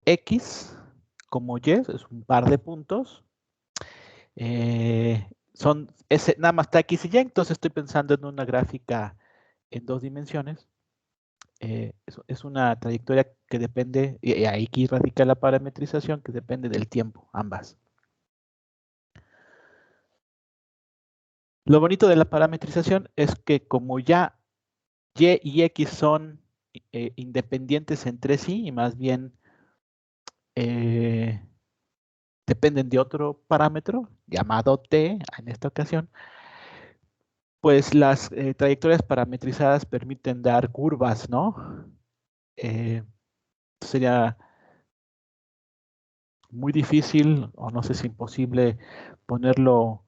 X como Y, es un par de puntos. Nada más está X y Y, entonces estoy pensando en una gráfica en 2 dimensiones. Es una trayectoria que depende, y aquí radica la parametrización, que depende del tiempo, ambas. Lo bonito de la parametrización es que como ya Y y X son independientes entre sí, y más bien dependen de otro parámetro llamado T en esta ocasión, pues las trayectorias parametrizadas permiten dar curvas, ¿no? Sería muy difícil, o no sé si imposible, ponerlo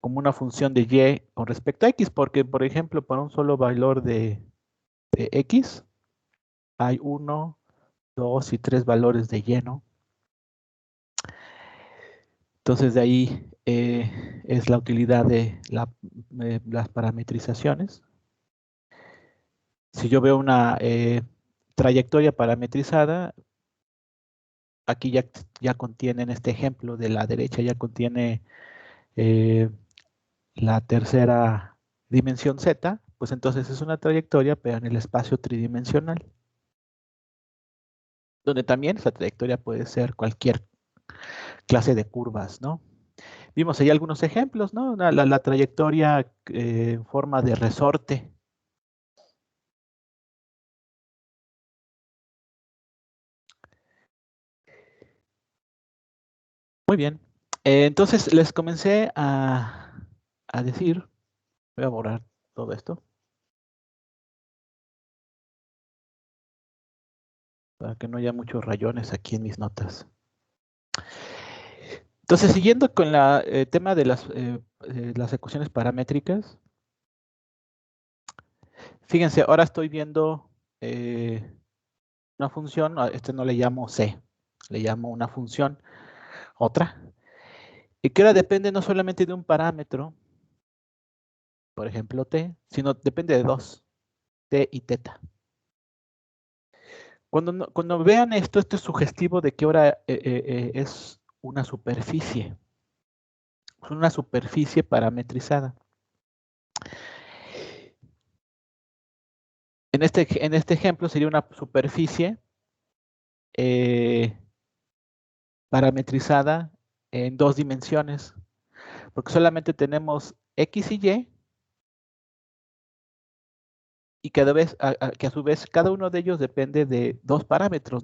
como una función de Y con respecto a X, porque, por ejemplo, para un solo valor de X, hay 1, 2 y 3 valores de Y, ¿no? Entonces, de ahí es la utilidad de las parametrizaciones. Si yo veo una trayectoria parametrizada, aquí ya contiene, en este ejemplo de la derecha, ya contiene la tercera dimensión Z, pues entonces es una trayectoria, pero en el espacio tridimensional, donde también esa trayectoria puede ser cualquier clase de curvas, ¿no? Vimos ahí algunos ejemplos, ¿no? La trayectoria en forma de resorte. Muy bien. Entonces les comencé a decir, voy a borrar todo esto para que no haya muchos rayones aquí en mis notas. Entonces, siguiendo con el tema de las ecuaciones paramétricas, fíjense, ahora estoy viendo una función, este no le llamo C, le llamo una función, otra, y que ahora depende no solamente de un parámetro, por ejemplo T, sino depende de dos, T y teta. Cuando vean esto es sugestivo de que ahora es una superficie parametrizada. En este ejemplo sería una superficie parametrizada en 2 dimensiones, porque solamente tenemos X y Y que a su vez cada uno de ellos depende de 2 parámetros.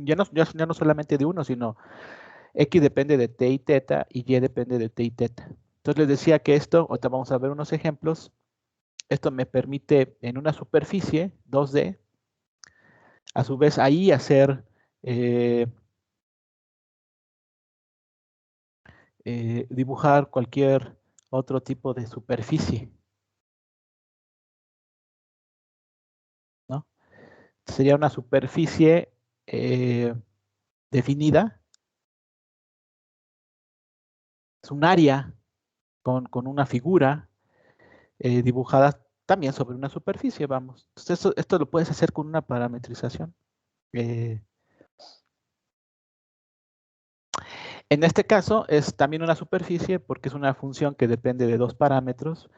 Ya no solamente de uno, sino X depende de T y teta y Y depende de T y teta. Entonces les decía que esto, ahorita vamos a ver unos ejemplos, esto me permite en una superficie 2D, a su vez ahí hacer dibujar cualquier otro tipo de superficie, ¿no? Sería una superficie definida, es un área con una figura dibujada también sobre una superficie, vamos. Entonces esto lo puedes hacer con una parametrización. Eh, en este caso es también una superficie porque es una función que depende de 2 parámetros,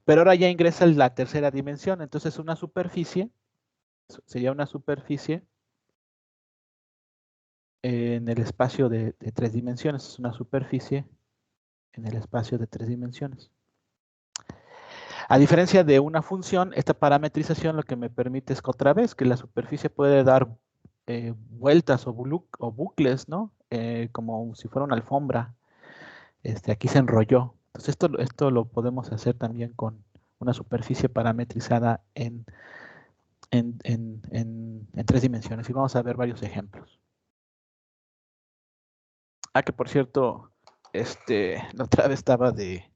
pero ahora ya ingresa la tercera dimensión, entonces una superficie, sería una superficie en el espacio de 3 dimensiones, es una superficie en el espacio de 3 dimensiones. A diferencia de una función, esta parametrización lo que me permite es que otra vez que la superficie puede dar vueltas o bucles, ¿no? Como si fuera una alfombra. Aquí se enrolló. Entonces esto lo podemos hacer también con una superficie parametrizada en 3 dimensiones. Y vamos a ver varios ejemplos. Ah, que por cierto, la otra vez estaba de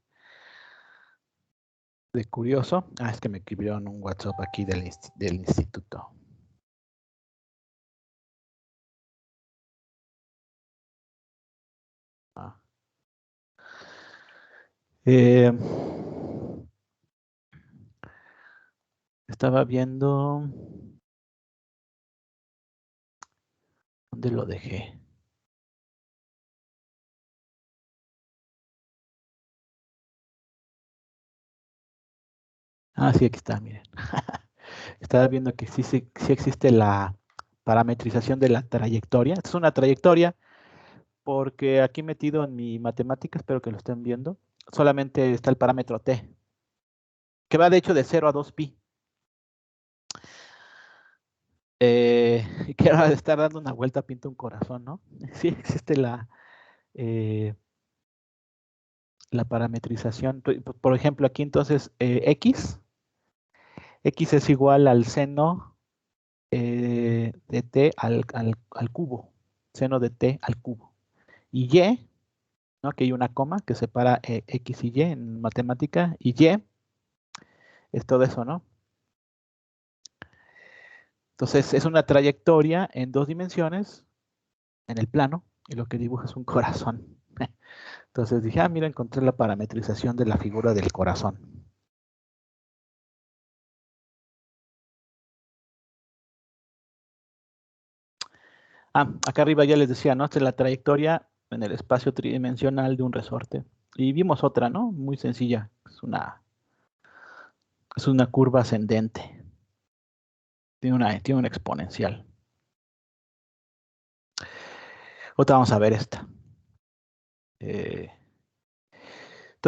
curioso. Ah, es que me escribieron un WhatsApp aquí del instituto. Ah. Estaba viendo ¿Dónde lo dejé? Ah, sí, aquí está, miren. Estaba viendo que sí existe la parametrización de la trayectoria. Esta es una trayectoria porque aquí metido en mi matemática, espero que lo estén viendo, solamente está el parámetro t, que va de hecho de 0 a 2pi. Y que ahora de estar dando una vuelta pinta un corazón, ¿no? Sí existe la parametrización. Por ejemplo, aquí entonces x es igual al seno de t al cubo, seno de t al cubo. Y y, ¿no? Aquí hay una coma que separa x y y en matemática, y y es todo eso, ¿no? Entonces es una trayectoria en 2 dimensiones, en el plano, y lo que dibuja es un corazón. Entonces dije, ah, mira, encontré la parametrización de la figura del corazón. Ah, acá arriba ya les decía, ¿no? Esta es la trayectoria en el espacio tridimensional de un resorte. Y vimos otra, ¿no? Muy sencilla. Es una curva ascendente. Tiene una exponencial. Otra vamos a ver esta. Entonces,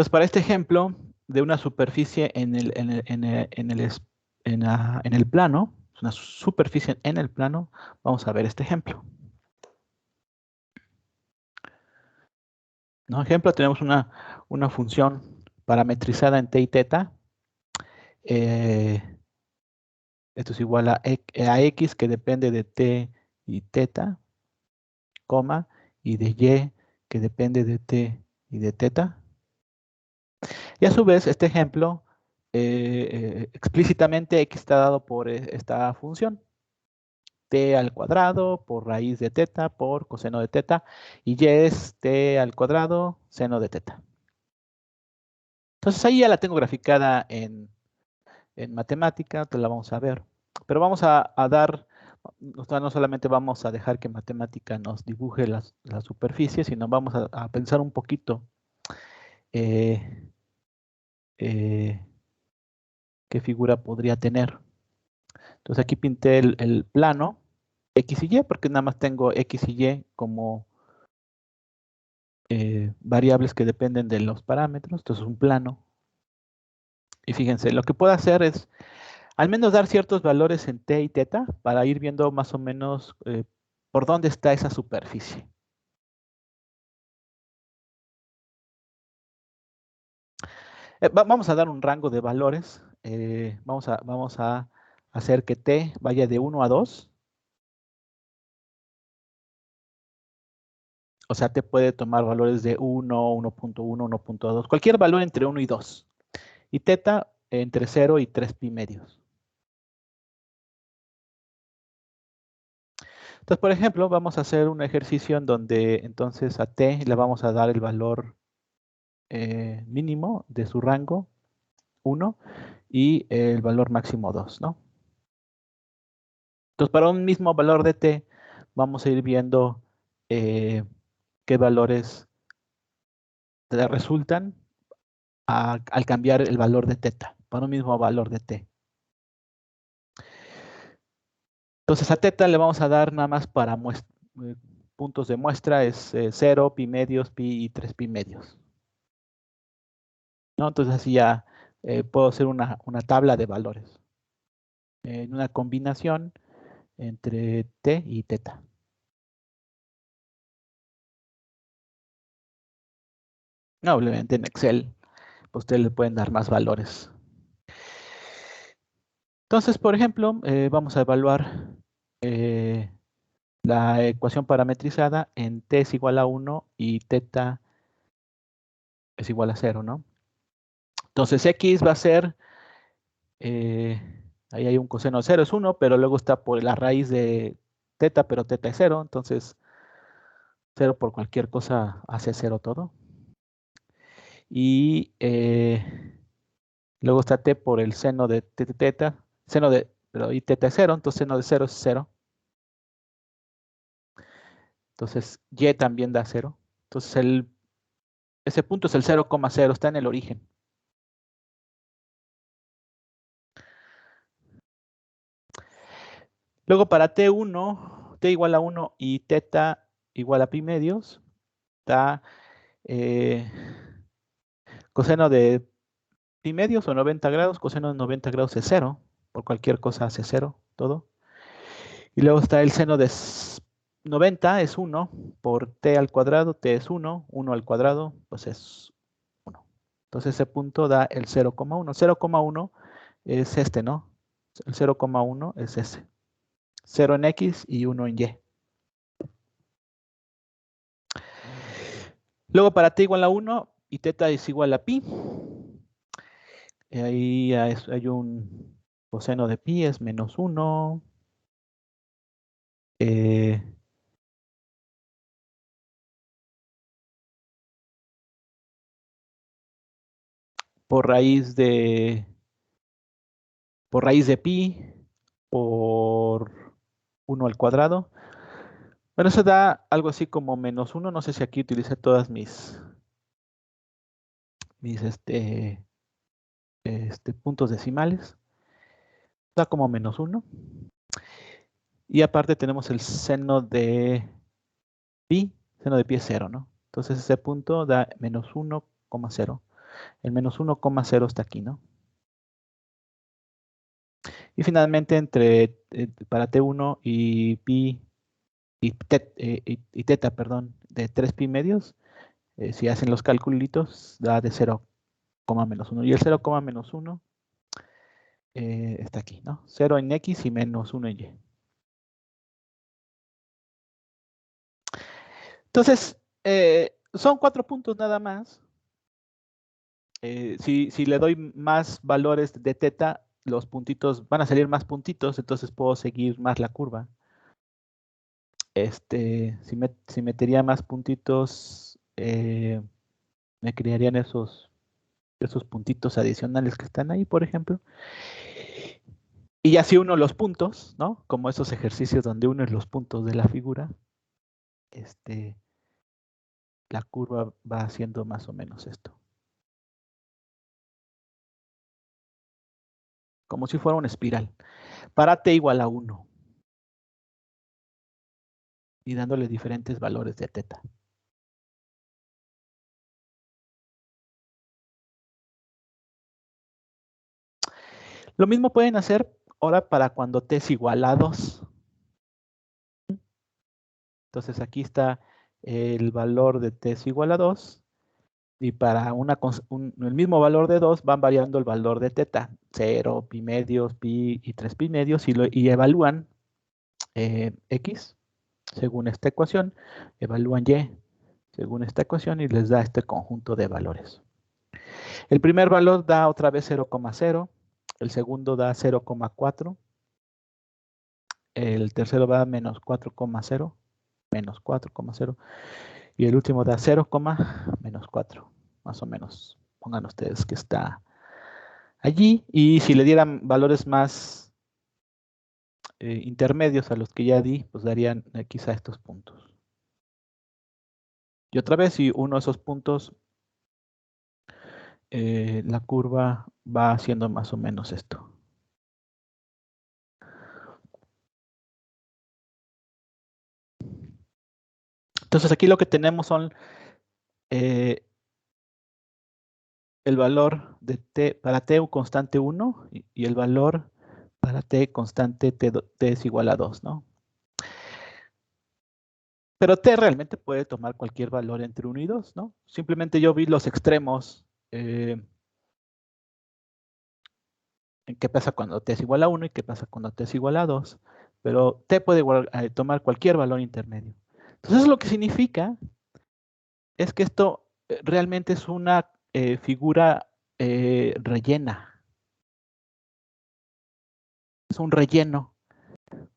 para este ejemplo de una superficie en el plano, una superficie en el plano, vamos a ver este ejemplo. ¿No? Ejemplo, tenemos una función parametrizada en t y θ. Esto es igual a x, que depende de t y θ, coma, y de y, que depende de t y de θ. Y a su vez, este ejemplo, explícitamente x está dado por esta función, t al cuadrado por raíz de θ por coseno de θ, y y es t al cuadrado seno de θ. Entonces ahí ya la tengo graficada en matemática, te la vamos a ver. Pero vamos a dar, no solamente vamos a dejar que matemática nos dibuje la superficie, sino vamos a pensar un poquito eh, eh, qué figura podría tener. Entonces aquí pinté el plano X y Y, porque nada más tengo X y Y como variables que dependen de los parámetros. Entonces un plano. Y fíjense, lo que puedo hacer es al menos dar ciertos valores en t y θ para ir viendo más o menos por dónde está esa superficie. Vamos a dar un rango de valores. Vamos a hacer que t vaya de 1 a 2. O sea, t puede tomar valores de 1, 1.1, 1.2, cualquier valor entre 1 y 2. Y θ entre 0 y 3 pi medios. Entonces, por ejemplo, vamos a hacer un ejercicio en donde entonces a t le vamos a dar el valor mínimo de su rango, 1, y el valor máximo 2, ¿no? Entonces, para un mismo valor de t, vamos a ir viendo qué valores te resultan al cambiar el valor de θ, para un mismo valor de t. Entonces, a θ le vamos a dar nada más para puntos de muestra, es 0, pi medios, pi y 3 pi medios. ¿No? Entonces, así ya puedo hacer una tabla de valores en una combinación entre t y θ. No, obviamente en Excel, pues ustedes le pueden dar más valores. Entonces, por ejemplo, vamos a evaluar la ecuación parametrizada en t es igual a 1 y θ es igual a 0, ¿no? Entonces, x va a ser, ahí hay un coseno de 0, es 1, pero luego está por la raíz de θ, pero θ es 0, entonces 0 por cualquier cosa hace 0 todo. Y luego está t por el seno de θ, seno de, pero y θ es 0, entonces seno de 0 es 0. Entonces, y también da 0. Entonces, ese punto es el 0,0, está en el origen. Luego para T1, T igual a 1 y teta igual a pi medios, da coseno de pi medios o 90 grados, coseno de 90 grados es 0, por cualquier cosa hace 0, todo. Y luego está el seno de 90 es 1, por t al cuadrado, t es 1, 1 al cuadrado, pues es 1. Entonces ese punto da el 0,1. 0,1 es este, ¿no? El 0,1 es ese. 0 en X y 1 en Y. Luego para t igual a 1 y teta es igual a pi. Ahí hay un coseno de pi, es menos 1. Por raíz de pi por 1 al cuadrado. Bueno, eso da algo así como menos 1. No sé si aquí utilicé todas mis puntos decimales. Da como menos 1. Y aparte tenemos el seno de pi. Seno de pi es 0, ¿no? Entonces ese punto da menos 1,0. El menos 1,0 está aquí, ¿no? Y finalmente para T1 y pi y teta, perdón, de 3 pi medios, si hacen los calculitos, da de 0, menos 1. Y el 0, menos 1 está aquí, ¿no? 0 en X y menos 1 en Y. Entonces, son 4 puntos nada más. Si le doy más valores de teta, los puntitos van a salir más puntitos, entonces puedo seguir más la curva. Si metería más puntitos, me crearían esos puntitos adicionales que están ahí, por ejemplo. Y así uno los puntos, ¿no? Como esos ejercicios donde uno es los puntos de la figura, la curva va haciendo más o menos esto. Como si fuera una espiral. Para t igual a 1. Y dándole diferentes valores de teta. Lo mismo pueden hacer ahora para cuando t es igual a 2. Entonces aquí está el valor de t es igual a 2. Y para el mismo valor de 2 van variando el valor de teta. 0, pi medios, pi y 3 pi medios. Y evalúan X según esta ecuación. Evalúan Y según esta ecuación y les da este conjunto de valores. El primer valor da otra vez 0,0. El segundo da 0,4. El tercero va a menos 4,0. Menos 4,0. Y el último da 0, menos 4. Más o menos. Pongan ustedes que está allí. Y si le dieran valores más intermedios a los que ya di, pues darían quizá estos puntos. Y otra vez, si uno de esos puntos, la curva va haciendo más o menos esto. Entonces aquí lo que tenemos son el valor de t para t constante 1 y el valor para t constante t es igual a 2, ¿no? Pero t realmente puede tomar cualquier valor entre 1 y 2, ¿no? Simplemente yo vi los extremos. En qué pasa cuando t es igual a 1 y qué pasa cuando t es igual a 2. Pero t puede tomar cualquier valor intermedio. Entonces lo que significa es que esto realmente es una figura rellena. Es un relleno,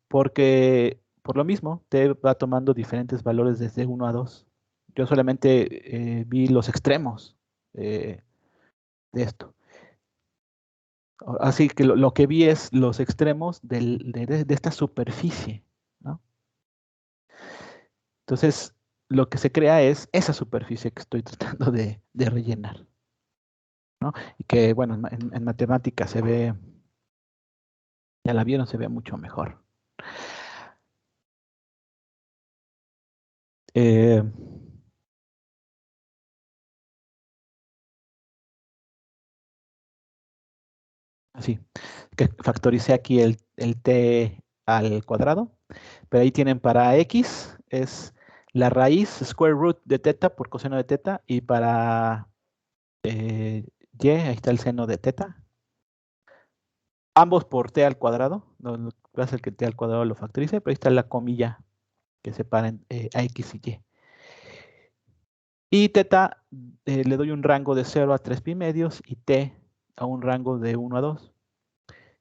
porque por lo mismo t va tomando diferentes valores desde 1 a 2. Yo solamente vi los extremos de esto. Así que lo que vi es los extremos de esta superficie, ¿no? Entonces, lo que se crea es esa superficie que estoy tratando de rellenar, ¿no? Y que, bueno, en matemáticas se ve, ya la vieron, se ve mucho mejor. Eh, así, que factoricé aquí el t al cuadrado, pero ahí tienen para x, es la raíz square root de teta por coseno de teta, y para y, ahí está el seno de teta. Ambos por t al cuadrado, no va a ser que t al cuadrado lo factorice, pero ahí está la comilla que separen a x y y. Y teta le doy un rango de 0 a 3 pi medios y t a un rango de 1 a 2.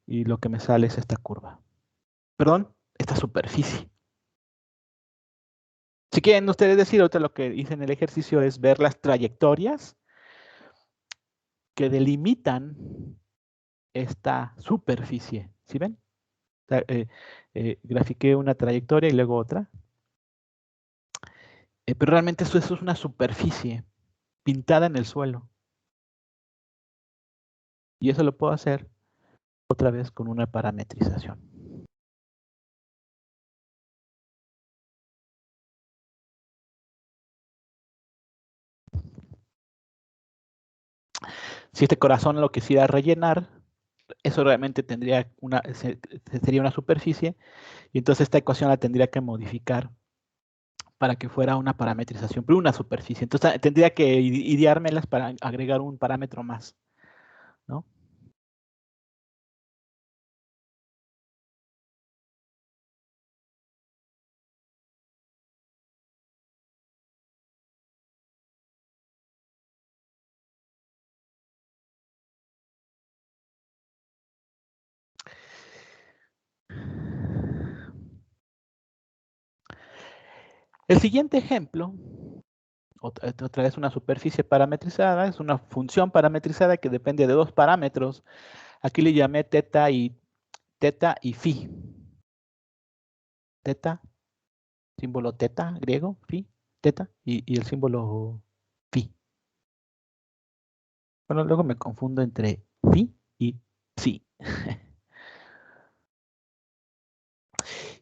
Y lo que me sale es esta curva. Perdón, esta superficie. Si quieren ustedes decir, ahorita lo que hice en el ejercicio es ver las trayectorias que delimitan esta superficie. ¿Sí ven? O sea, grafiqué una trayectoria y luego otra. Pero realmente eso es una superficie pintada en el suelo. Y eso lo puedo hacer otra vez con una parametrización. Si este corazón lo quisiera rellenar, eso realmente tendría sería una superficie, y entonces esta ecuación la tendría que modificar para que fuera una parametrización, pero una superficie. Entonces tendría que ideármelas para agregar un parámetro más, ¿no? El siguiente ejemplo, otra vez una superficie parametrizada, es una función parametrizada que depende de dos parámetros. Aquí le llamé teta y phi. Teta, símbolo teta griego, phi, teta, y el símbolo phi. Bueno, luego me confundo entre phi y psi.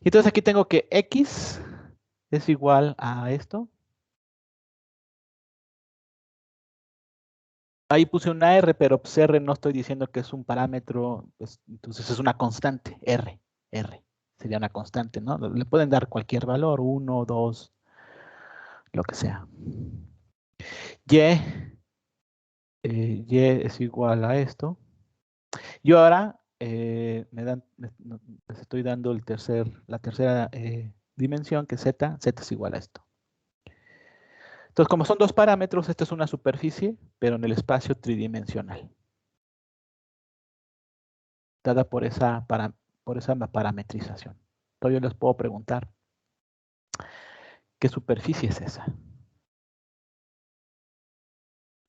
Entonces aquí tengo que x es igual a esto. Ahí puse una R, pero pues R no estoy diciendo que es un parámetro, pues, entonces es una constante, R. Sería una constante, ¿no? Le pueden dar cualquier valor, 1, 2, lo que sea. Y es igual a esto. Y ahora les estoy dando la tercera dimensión, que es z es igual a esto. Entonces, como son dos parámetros, esta es una superficie, pero en el espacio tridimensional, dada por esa parametrización. Entonces yo les puedo preguntar, ¿qué superficie es esa?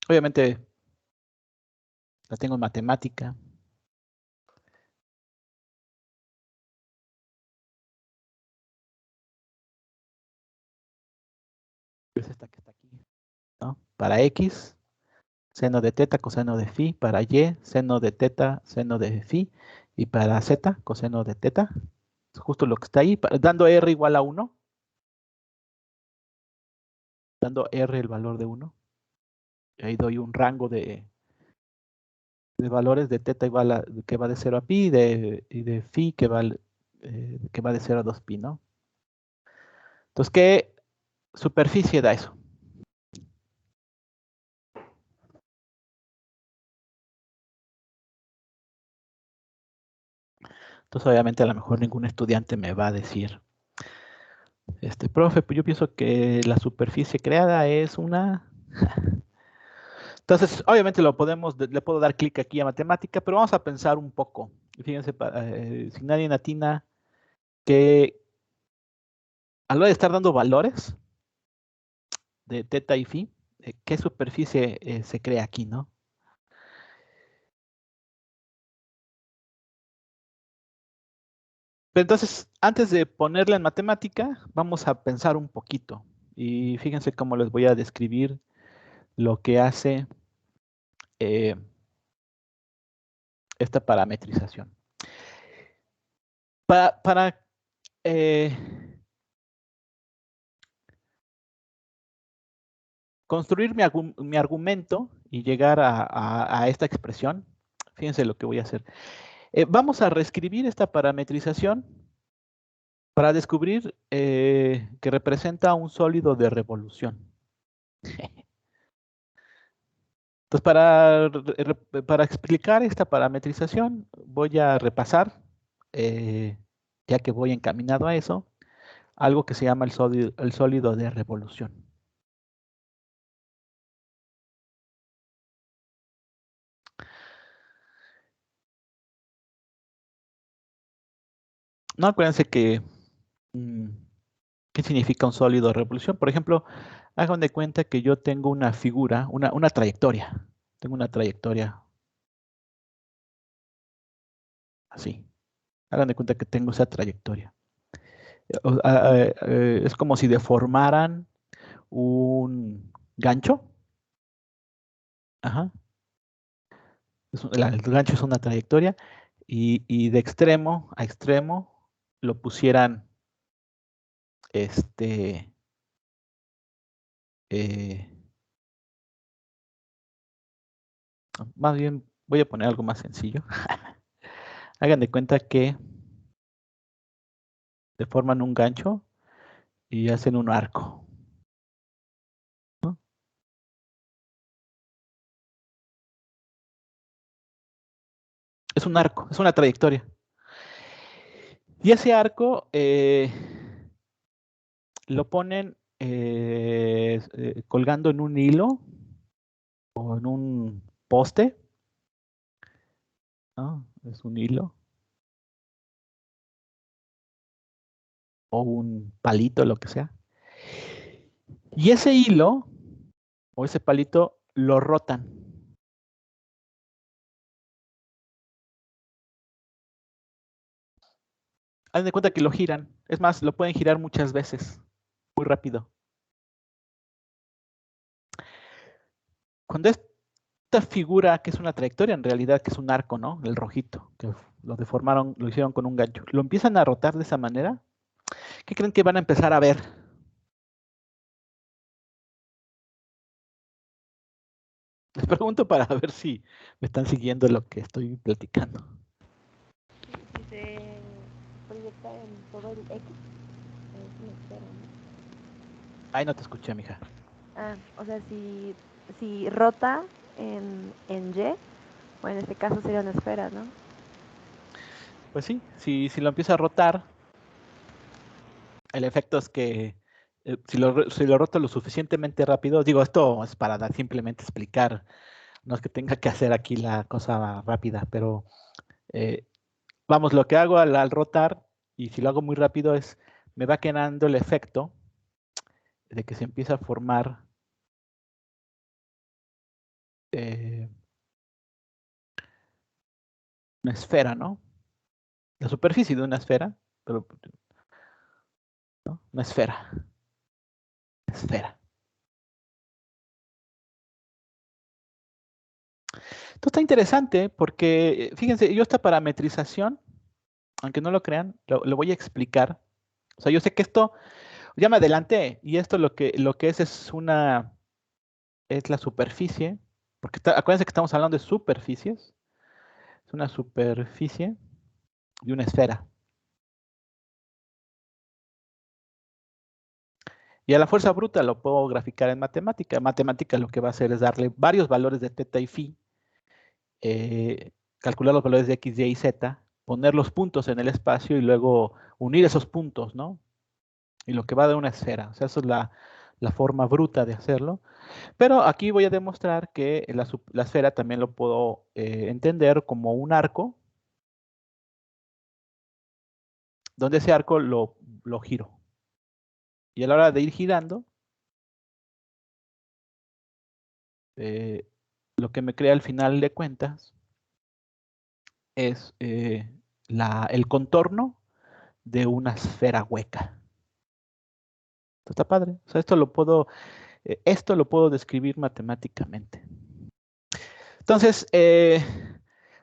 Obviamente la tengo en matemática. Es esta que está aquí, ¿no? Para x, seno de teta, coseno de phi. Para y, seno de teta, seno de phi. Y para z, coseno de teta. Es justo lo que está ahí. Dando r igual a 1. Dando r el valor de 1. Ahí doy un rango de valores de teta igual a, que va de 0 a pi, y de phi que va de 0 a 2 pi, ¿no? Entonces, ¿qué superficie da eso? Entonces, obviamente, a lo mejor ningún estudiante me va a decir, profe, pues yo pienso que la superficie creada es una... Entonces, obviamente le puedo dar clic aquí a matemática, pero vamos a pensar un poco. Fíjense, si nadie atina que a la hora de estar dando valores de teta y phi, ¿qué superficie se crea aquí, no? Pero entonces, antes de ponerla en matemática, vamos a pensar un poquito. Y fíjense cómo les voy a describir lo que hace eh, esta parametrización. Para eh, construir mi argumento y llegar a esta expresión, fíjense lo que voy a hacer. Vamos a reescribir esta parametrización para descubrir que representa un sólido de revolución. Entonces, para explicar esta parametrización, voy a repasar, ya que voy encaminado a eso, algo que se llama el sólido de revolución. No, acuérdense que, ¿qué significa un sólido de revolución? Por ejemplo, hagan de cuenta que yo tengo una figura, una trayectoria. Tengo una trayectoria así. Hagan de cuenta que tengo esa trayectoria. Es como si deformaran un gancho. Ajá. El gancho es una trayectoria y de extremo a extremo lo pusieran, este, eh, más bien voy a poner algo más sencillo. Hagan de cuenta que deforman un gancho y hacen un arco, ¿no? Es un arco, es una trayectoria. Y ese arco lo ponen colgando en un hilo o en un poste, ¿no? Es un hilo o un palito, lo que sea. Y ese hilo o ese palito lo rotan. Haz de cuenta que lo giran. Es más, lo pueden girar muchas veces, muy rápido. Cuando esta figura, que es una trayectoria, en realidad que es un arco, ¿no? El rojito, que lo deformaron, lo hicieron con un gancho. Lo empiezan a rotar de esa manera. ¿Qué creen que van a empezar a ver? Les pregunto para ver si me están siguiendo lo que estoy platicando. Si se proyecta en todo el X, es una esfera, ¿no? Ay, no te escuché, mija. Ah, o sea, si rota en Y, o en este caso sería una esfera, ¿no? Pues sí, si lo empieza a rotar, el efecto es que si lo roto lo suficientemente rápido, digo, esto es para simplemente explicar, no es que tenga que hacer aquí la cosa rápida, pero eh, vamos, lo que hago al rotar, y si lo hago muy rápido, es me va quedando el efecto de que se empieza a formar eh, una esfera, ¿no? La superficie de una esfera, pero ¿no? Una esfera. Esto está interesante porque, fíjense, yo esta parametrización, aunque no lo crean, lo voy a explicar. O sea, yo sé que esto, ya me adelanté, y esto lo que es la superficie, porque acuérdense que estamos hablando de superficies, es una superficie de una esfera. Y a la fuerza bruta lo puedo graficar en matemática. En matemática lo que va a hacer es darle varios valores de teta y phi, calcular los valores de x, y y z, poner los puntos en el espacio y luego unir esos puntos, ¿no? Y lo que va de una esfera. O sea, esa es la forma bruta de hacerlo. Pero aquí voy a demostrar que la esfera también lo puedo entender como un arco, donde ese arco lo giro. Y a la hora de ir girando, eh, lo que me crea al final de cuentas es el contorno de una esfera hueca. Esto está padre. O sea, esto lo puedo describir matemáticamente. Entonces,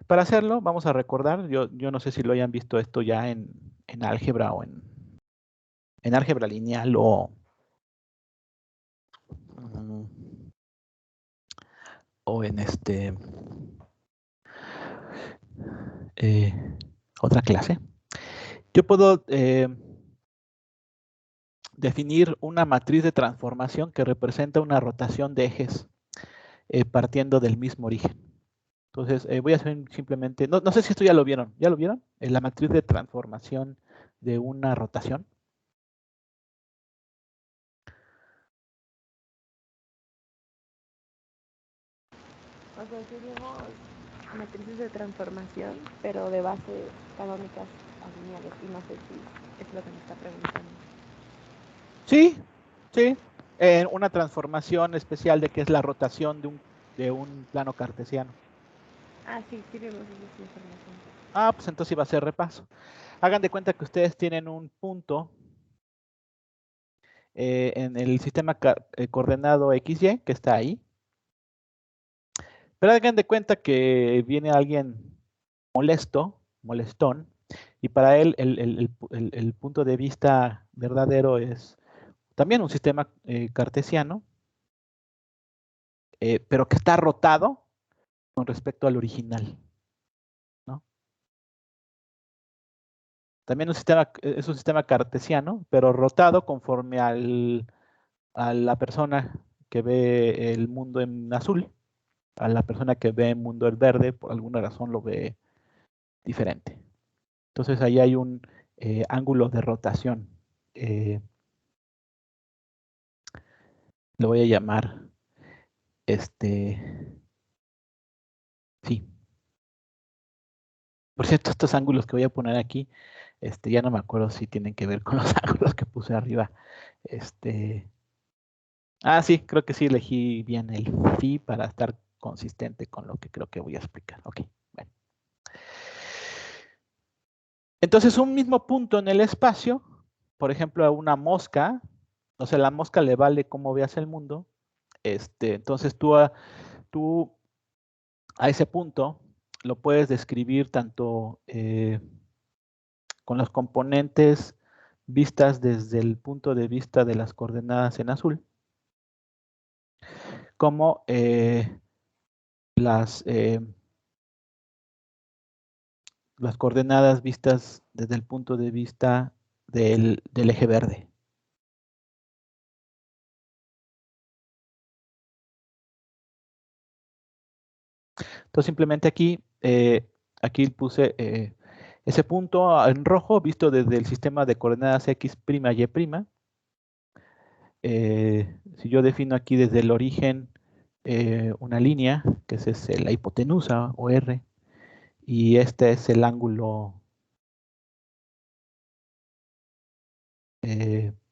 para hacerlo, vamos a recordar, yo no sé si lo hayan visto esto ya en álgebra o en álgebra lineal o en otra clase. Yo puedo definir una matriz de transformación que representa una rotación de ejes partiendo del mismo origen. Entonces, voy a hacer simplemente, no sé si esto ya lo vieron. ¿Ya lo vieron? La matriz de transformación de una rotación. O sea, sí vimos matrices de transformación, pero de bases canónicas lineales, y no sé si es lo que me está preguntando. Sí, sí. Una transformación especial de que es la rotación de un plano cartesiano. Ah, sí vimos esa información. Ah, pues entonces iba a ser repaso. Hagan de cuenta que ustedes tienen un punto en el sistema coordenado XY, que está ahí. Pero hagan de cuenta que viene alguien molestón, y para él el punto de vista verdadero es también un sistema cartesiano, pero que está rotado con respecto al original, ¿no? También es un sistema cartesiano, pero rotado conforme a la persona que ve el mundo en azul, a la persona que ve el mundo en verde, por alguna razón lo ve diferente. Entonces ahí hay un ángulo de rotación. Lo voy a llamar sí. Por cierto, estos ángulos que voy a poner aquí, ya no me acuerdo si tienen que ver con los ángulos que puse arriba. Sí, creo que sí elegí bien el phi para estar consistente con lo que creo que voy a explicar. Ok, bueno. Entonces, un mismo punto en el espacio, por ejemplo, a una mosca, o sea, la mosca le vale cómo veas el mundo. Entonces, tú a ese punto lo puedes describir tanto con los componentes vistas desde el punto de vista de las coordenadas en azul, como las coordenadas vistas desde el punto de vista del eje verde. Entonces simplemente aquí puse ese punto en rojo visto desde el sistema de coordenadas x', y'. Si yo defino aquí desde el origen una línea, que es la hipotenusa o R, y este es el ángulo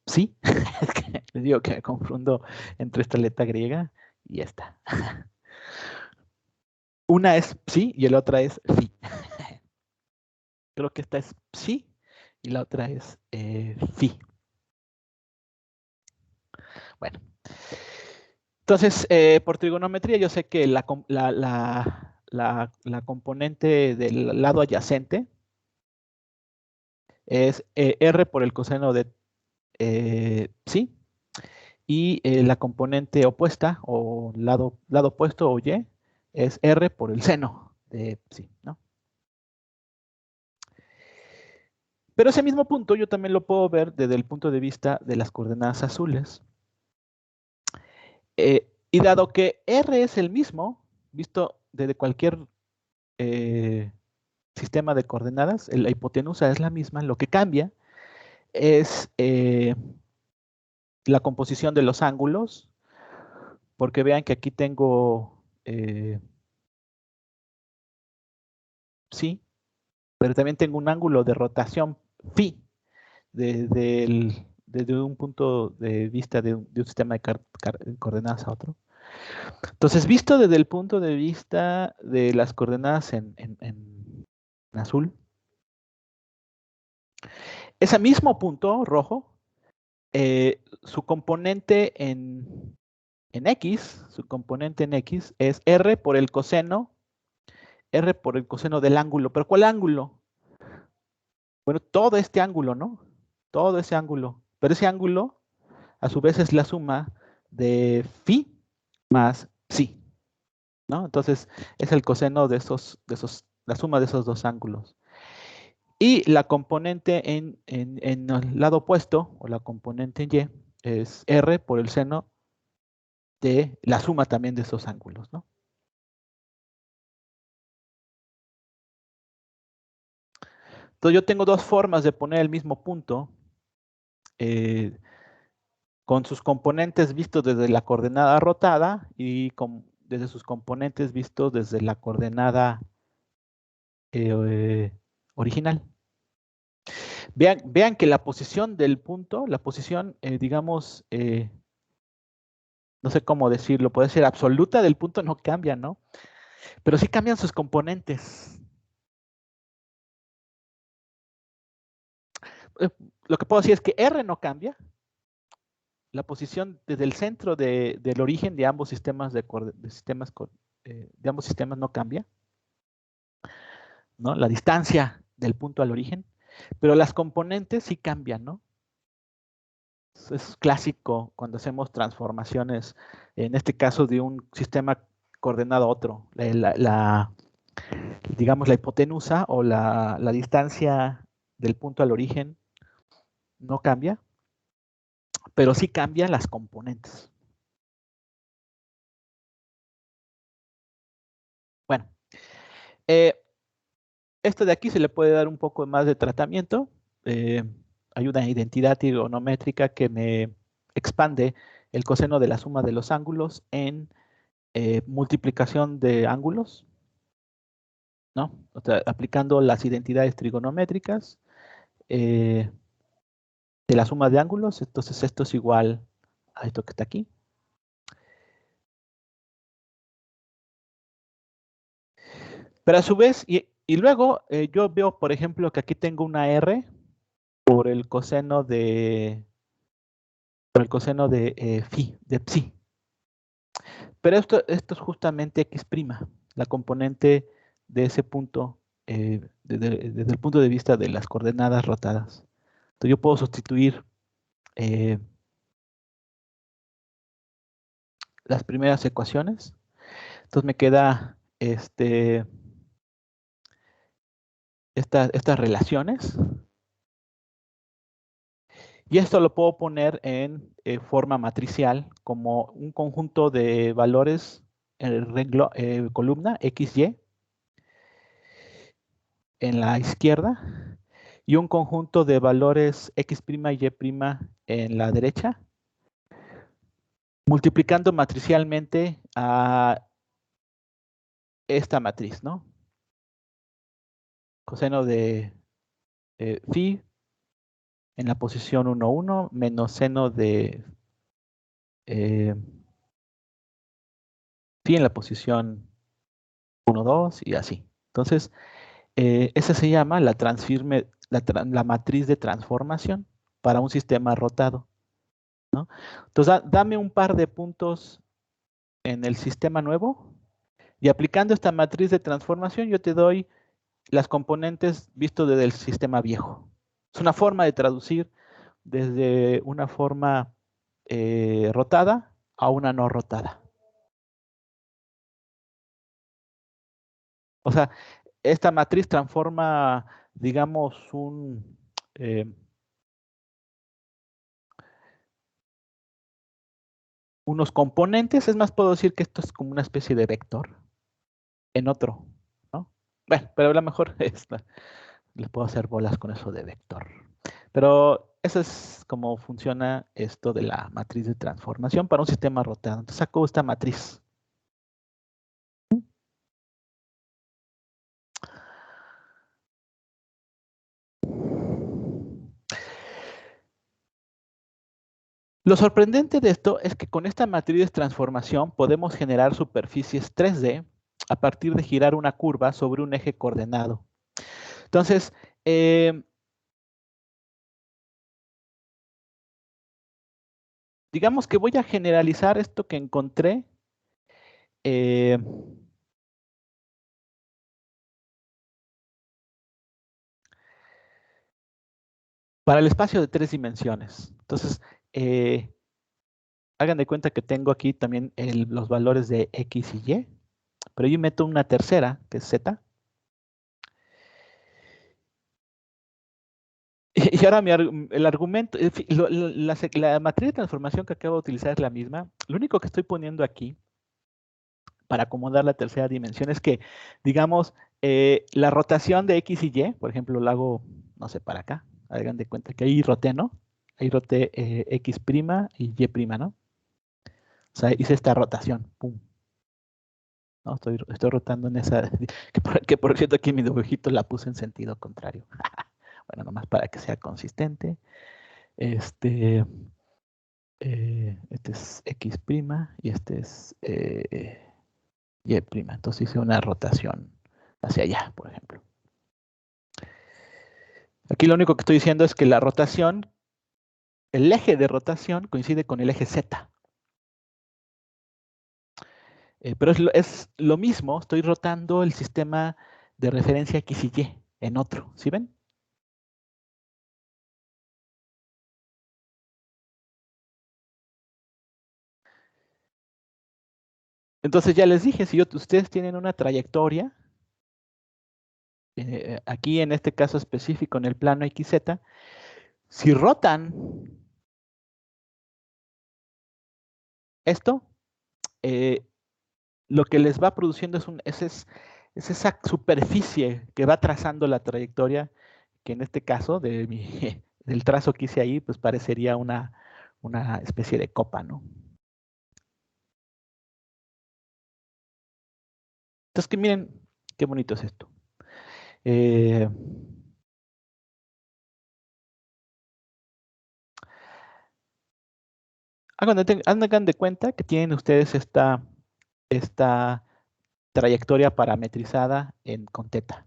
sí, les digo que me confundo entre esta letra griega y esta. Una es psi y la otra es phi. Creo que esta es psi y la otra es phi. Bueno. Entonces, por trigonometría yo sé que la componente del lado adyacente es R por el coseno de psi, y la componente opuesta o lado opuesto o y es R por el seno de psi, ¿no? Pero ese mismo punto yo también lo puedo ver desde el punto de vista de las coordenadas azules. Y dado que R es el mismo, visto desde cualquier sistema de coordenadas, la hipotenusa es la misma, lo que cambia es la composición de los ángulos, porque vean que aquí tengo sí, pero también tengo un ángulo de rotación phi desde un punto de vista de un sistema de coordenadas a otro. Entonces, visto desde el punto de vista de las coordenadas en azul, Ese mismo punto rojo, su componente en X, su componente en X es R por el coseno del ángulo. ¿Pero cuál ángulo? Bueno, todo este ángulo, ¿no? Todo ese ángulo. Pero ese ángulo, a su vez, es la suma de phi más psi, ¿no? Entonces, es el coseno la suma de esos dos ángulos. Y la componente en el lado opuesto, o la componente en Y, es R por el seno de la suma también de esos ángulos, ¿no? Entonces yo tengo dos formas de poner el mismo punto con sus componentes vistos desde la coordenada rotada y desde sus componentes vistos desde la coordenada original. Vean que la posición del punto, la posición, digamos, no sé cómo decirlo, puede ser absoluta del punto, no cambia, ¿no? Pero sí cambian sus componentes. Lo que puedo decir es que R no cambia. La posición desde el centro del origen de ambos sistemas de ambos sistemas no cambia, ¿no? La distancia del punto al origen, pero las componentes sí cambian, ¿no? Es clásico cuando hacemos transformaciones, en este caso de un sistema coordenado a otro. Digamos, la hipotenusa o la distancia del punto al origen no cambia, pero sí cambian las componentes. Bueno, esto de aquí se le puede dar un poco más de tratamiento. Hay una identidad trigonométrica que me expande el coseno de la suma de los ángulos en multiplicación de ángulos, ¿no? O sea, aplicando las identidades trigonométricas de la suma de ángulos. Entonces esto es igual a esto que está aquí. Pero a su vez, y luego yo veo, por ejemplo, que aquí tengo una R por el coseno de phi, de psi. Pero esto es justamente X', la componente de ese punto desde el punto de vista de las coordenadas rotadas. Entonces yo puedo sustituir las primeras ecuaciones. Entonces me queda estas relaciones. Y esto lo puedo poner en forma matricial como un conjunto de valores en columna XY en la izquierda y un conjunto de valores X' y Y' en la derecha, multiplicando matricialmente a esta matriz, ¿no? Coseno de phi en la posición 1, 1, menos seno de phi en la posición 1, 2 y así. Entonces, esa se llama la matriz de transformación para un sistema rotado, ¿no? Entonces, dame un par de puntos en el sistema nuevo y aplicando esta matriz de transformación yo te doy las componentes visto desde el sistema viejo. Es una forma de traducir desde una forma rotada a una no rotada. O sea, esta matriz transforma, digamos, unos componentes. Es más, puedo decir que esto es como una especie de vector en otro, ¿no? Bueno, pero a lo mejor le puedo hacer bolas con eso de vector. Pero eso es como funciona esto de la matriz de transformación para un sistema rotado. Entonces saco esta matriz. Lo sorprendente de esto es que con esta matriz de transformación podemos generar superficies 3D a partir de girar una curva sobre un eje coordenado. Entonces, digamos que voy a generalizar esto que encontré. Para el espacio de 3 dimensiones. Entonces, hagan de cuenta que tengo aquí también los valores de X y Y, pero yo meto una tercera, que es Z. Y ahora el argumento, la matriz de transformación que acabo de utilizar es la misma. Lo único que estoy poniendo aquí para acomodar la tercera dimensión es que, digamos, la rotación de X y Y, por ejemplo, lo hago, no sé, para acá. Hagan de cuenta que ahí roté, ¿no? Ahí roté X' y Y', ¿no? O sea, hice esta rotación. Pum. ¿No? Estoy rotando en esa. Que por cierto, aquí mi dibujito la puse en sentido contrario. Bueno, nomás para que sea consistente. Este es X' y este es Y'. Entonces hice una rotación hacia allá, por ejemplo. Aquí lo único que estoy diciendo es que la rotación, el eje de rotación coincide con el eje Z. Pero es lo mismo, estoy rotando el sistema de referencia X y Y en otro, ¿sí ven? Entonces ya les dije, si ustedes tienen una trayectoria, aquí en este caso específico en el plano XZ, si rotan esto, lo que les va produciendo es esa superficie que va trazando la trayectoria, que en este caso del trazo que hice ahí, pues parecería una especie de copa, ¿no? Entonces, que miren qué bonito es esto. Hagan de cuenta que tienen ustedes esta trayectoria parametrizada con teta.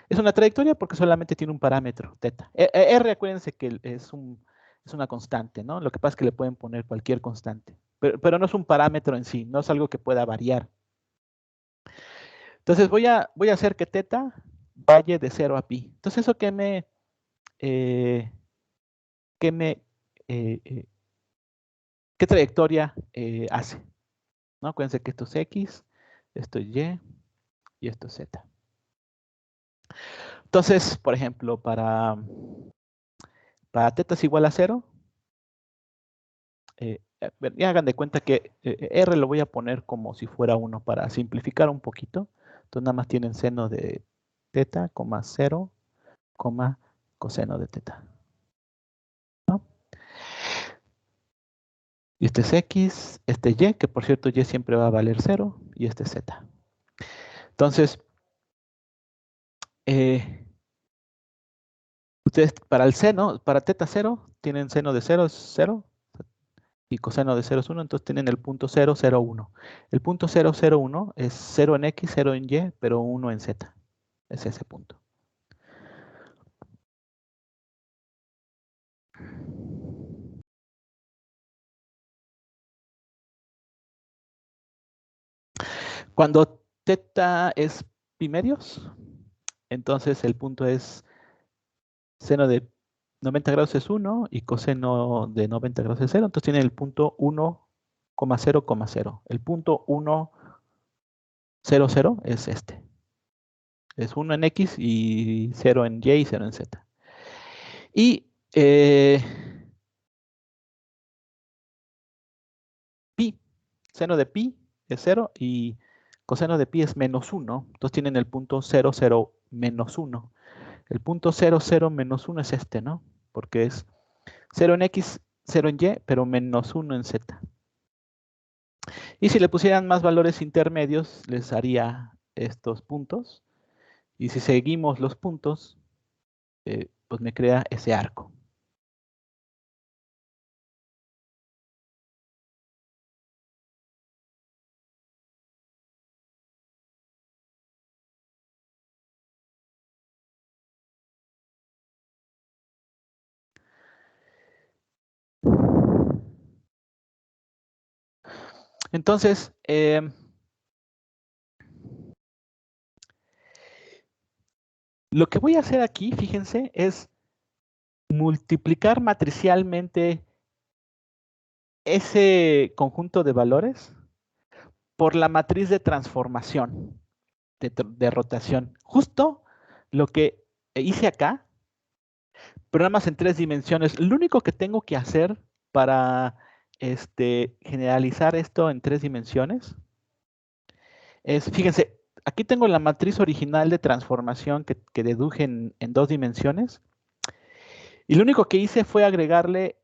Es una trayectoria porque solamente tiene un parámetro, teta. R, acuérdense que es una constante, ¿no? Lo que pasa es que le pueden poner cualquier constante, pero no es un parámetro en sí, no es algo que pueda variar. Entonces voy a hacer que teta vaya de 0 a pi. Entonces eso eh, eh, ¿qué trayectoria hace? ¿No? Acuérdense que esto es X, esto es Y y esto es Z. Entonces, por ejemplo, para teta es igual a 0, ya hagan de cuenta que R lo voy a poner como si fuera 1 para simplificar un poquito. Entonces nada más tienen seno de teta, 0, coseno de teta. ¿No? Y este es X, este Y, que por cierto Y siempre va a valer 0, y este es Z. Entonces, ustedes para el seno, para teta 0, tienen seno de 0 es 0, y coseno de 0 es 1, entonces tienen el punto 0, 0, 1. El punto 0, 0, 1 es 0 en X, 0 en Y, pero 1 en Z. Es ese punto. Cuando teta es pi medios, entonces el punto es seno de 90 grados es 1 y coseno de 90 grados es 0, entonces tienen el punto 1,0,0. El punto 1, 0, 0 es este. Es 1 en X y 0 en Y y 0 en Z. Y pi, seno de pi es 0 y coseno de pi es menos 1. Entonces tienen el punto 0, 0, menos 1. El punto 0, 0, menos 1 es este, ¿no? Porque es 0 en X, 0 en Y, pero menos 1 en Z. Y si le pusieran más valores intermedios, les haría estos puntos. Y si seguimos los puntos, pues me crea ese arco. Entonces, lo que voy a hacer aquí, fíjense, es multiplicar matricialmente ese conjunto de valores por la matriz de transformación, de rotación. Justo lo que hice acá, pero nada más en 3 dimensiones. Lo único que tengo que hacer para generalizar esto en 3 dimensiones es, fíjense, aquí tengo la matriz original de transformación que deduje en 2 dimensiones. Y lo único que hice fue agregarle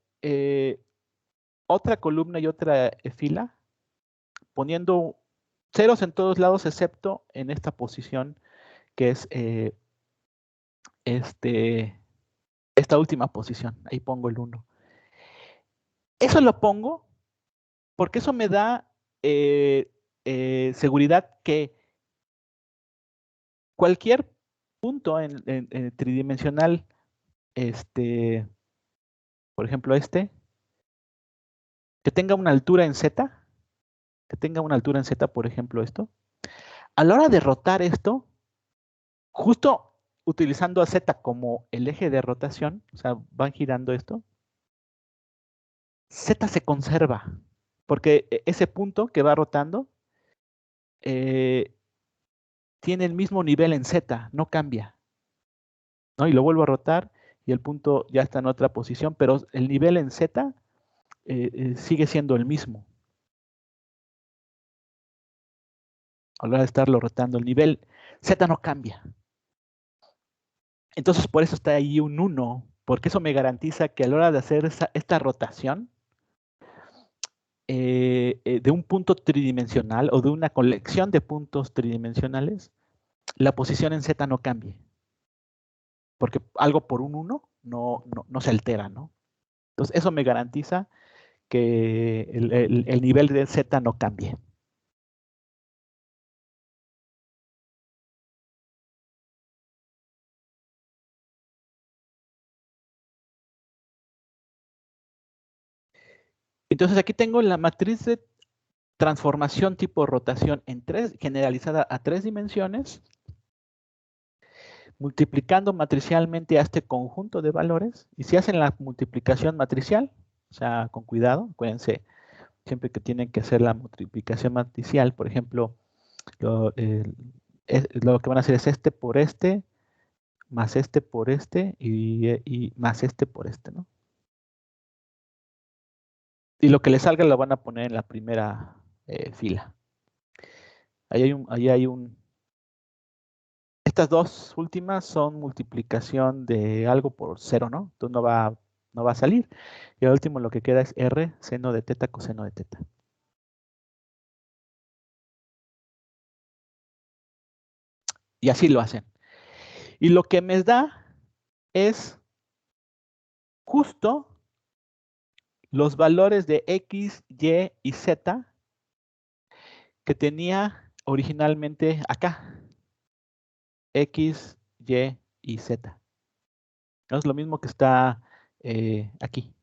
otra columna y otra fila, poniendo ceros en todos lados, excepto en esta posición, que es esta última posición. Ahí pongo el 1. Eso lo pongo porque eso me da seguridad que cualquier punto en tridimensional, por ejemplo que tenga una altura en Z, por ejemplo esto, a la hora de rotar esto, justo utilizando a Z como el eje de rotación, o sea, van girando esto, Z se conserva, porque ese punto que va rotando tiene el mismo nivel en Z, no cambia, ¿no? Y lo vuelvo a rotar y el punto ya está en otra posición, pero el nivel en Z sigue siendo el mismo. A la hora de estarlo rotando, el nivel Z no cambia. Entonces, por eso está ahí un 1, porque eso me garantiza que a la hora de hacer esta rotación de un punto tridimensional o de una colección de puntos tridimensionales, la posición en Z no cambie. Porque algo por un 1 no se altera, ¿no? Entonces, eso me garantiza que el nivel de Z no cambie. Entonces, aquí tengo la matriz de transformación tipo rotación generalizada a 3 dimensiones, multiplicando matricialmente a este conjunto de valores. Y si hacen la multiplicación matricial, o sea, con cuidado, acuérdense, siempre que tienen que hacer la multiplicación matricial, por ejemplo, lo que van a hacer es este por este, más este por este y más este por este, ¿no? Y lo que les salga lo van a poner en la primera fila. Ahí hay un... Estas dos últimas son multiplicación de algo por 0, ¿no? Entonces no va a salir. Y al último lo que queda es R, seno de teta, coseno de teta. Y así lo hacen. Y lo que me da es justo los valores de X, Y y Z que tenía originalmente acá. X, Y y Z. ¿No? Es lo mismo que está aquí.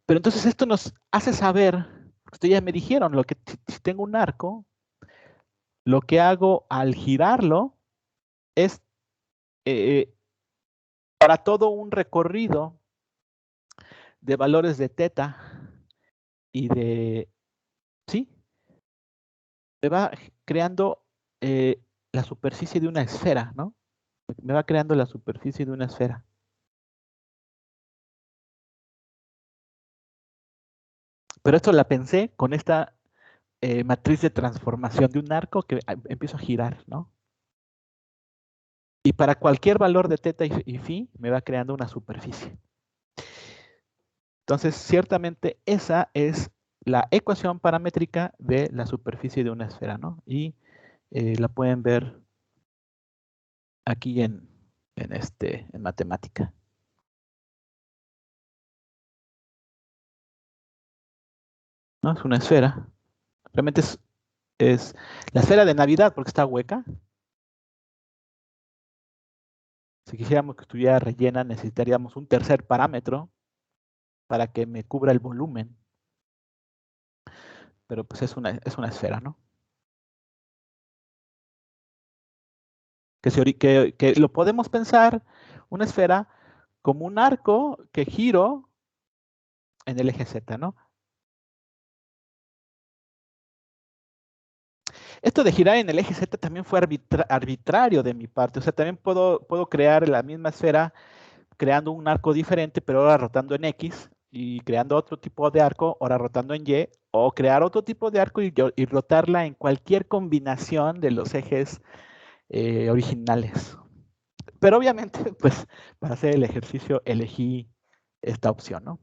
Pero entonces esto nos hace saber, ustedes ya me dijeron, lo que si tengo un arco, lo que hago al girarlo es para todo un recorrido de valores de teta y de, ¿sí? Me va creando la superficie de una esfera, ¿no? Me va creando la superficie de una esfera. Pero esto la pensé con esta matriz de transformación de un arco que empiezo a girar, ¿no? Y para cualquier valor de teta y phi me va creando una superficie. Entonces, ciertamente esa es la ecuación paramétrica de la superficie de una esfera, ¿no? Y la pueden ver aquí en matemática. ¿No? Es una esfera. Realmente es la esfera de Navidad porque está hueca. Si quisiéramos que estuviera rellena, necesitaríamos un tercer parámetro para que me cubra el volumen. Pero pues es una esfera, ¿no? Que lo podemos pensar, una esfera, como un arco que giro en el eje Z, ¿no? Esto de girar en el eje Z también fue arbitrario de mi parte. O sea, también puedo crear la misma esfera creando un arco diferente, pero ahora rotando en X, y creando otro tipo de arco, ahora rotando en Y, o crear otro tipo de arco y rotarla en cualquier combinación de los ejes originales. Pero obviamente, pues, para hacer el ejercicio elegí esta opción, ¿no?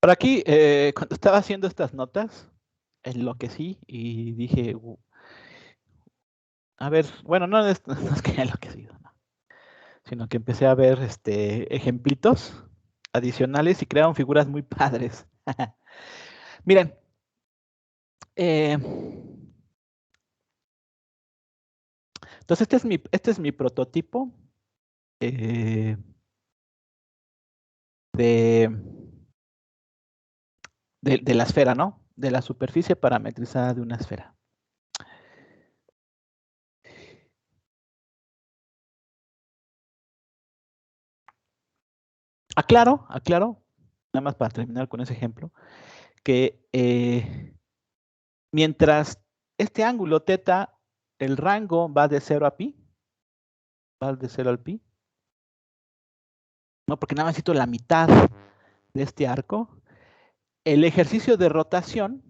Por aquí, cuando estaba haciendo estas notas, enloquecí y dije, a ver, bueno, no es que haya enloquecido, no, sino que empecé a ver ejemplitos adicionales y crearon figuras muy padres. Miren, eh, entonces este es mi prototipo eh, de, de la esfera, ¿no? De la superficie parametrizada de una esfera. Aclaro, nada más para terminar con ese ejemplo, que mientras este ángulo θ, el rango va de 0 a pi, va de 0 al pi, ¿no? Porque nada más necesito la mitad de este arco. El ejercicio de rotación,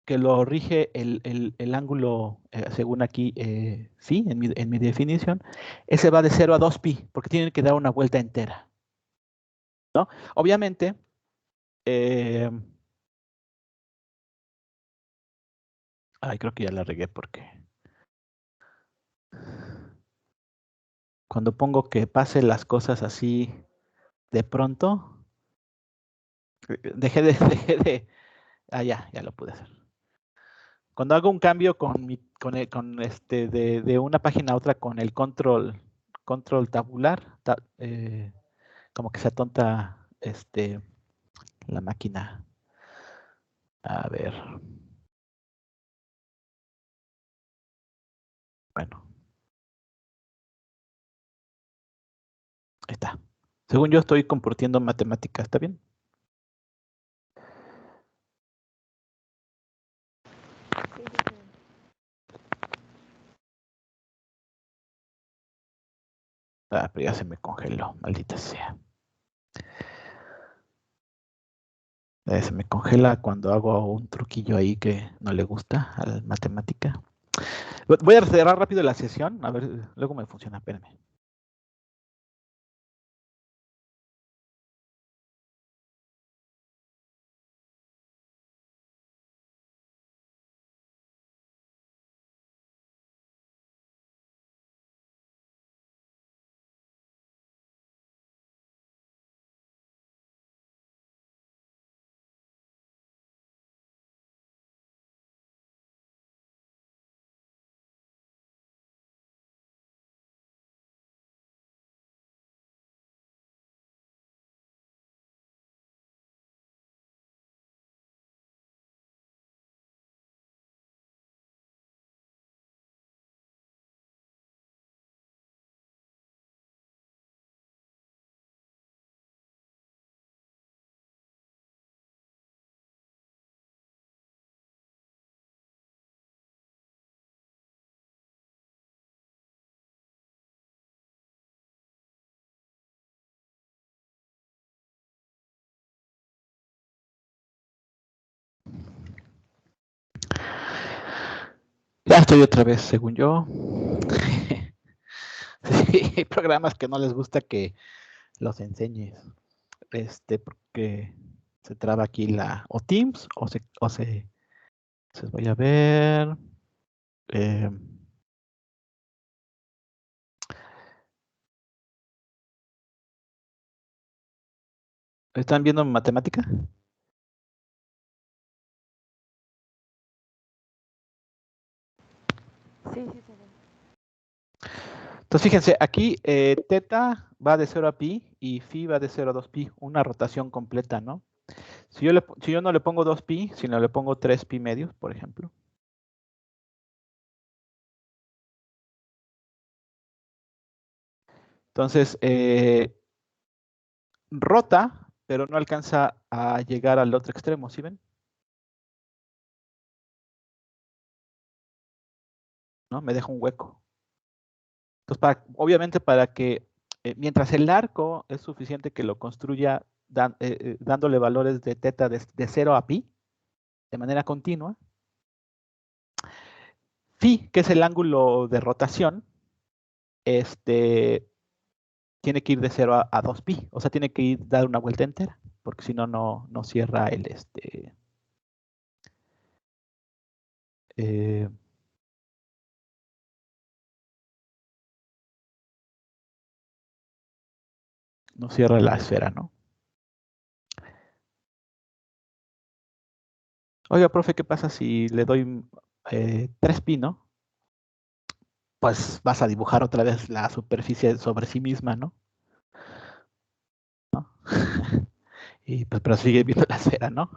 que lo rige el ángulo, según aquí, sí, en mi definición, ese va de 0 a 2 pi, porque tiene que dar una vuelta entera, ¿no? Obviamente, creo que ya la regué porque cuando pongo que pase las cosas así de pronto, dejé de, ya lo pude hacer. Cuando hago un cambio de una página a otra con el control tabular, como que se atonta la máquina. A ver. Bueno, ahí está. Según yo estoy compartiendo matemáticas, ¿está bien? Sí, Pero ya se me congeló, maldita sea. Se me congela cuando hago un truquillo ahí que no le gusta a la matemática. Voy a cerrar rápido la sesión, a ver, luego me funciona, espérenme. Ya estoy otra vez, según yo. Sí, hay programas que no les gusta que los enseñes. Porque se traba aquí o Teams, se voy a ver. ¿Están viendo matemática? Sí, sí, se ve. Entonces, fíjense, aquí teta va de 0 a pi y phi va de 0 a 2pi, una rotación completa, ¿no? Si yo no le pongo 2pi, sino le pongo 3pi medios, por ejemplo. Entonces, rota, pero no alcanza a llegar al otro extremo, ¿sí ven? ¿No? Me deja un hueco. Entonces, obviamente para que, mientras el arco es suficiente que lo construya dándole valores de teta de 0 a pi, de manera continua, phi, que es el ángulo de rotación, tiene que ir de 0 a 2pi, o sea, tiene que dar una vuelta entera, porque si no, no cierra eh, no cierra la esfera, ¿no? Oiga, profe, ¿qué pasa si le doy 3pi, ¿no? Pues vas a dibujar otra vez la superficie sobre sí misma, ¿no? Y pues, pero sigue viendo la esfera, ¿no?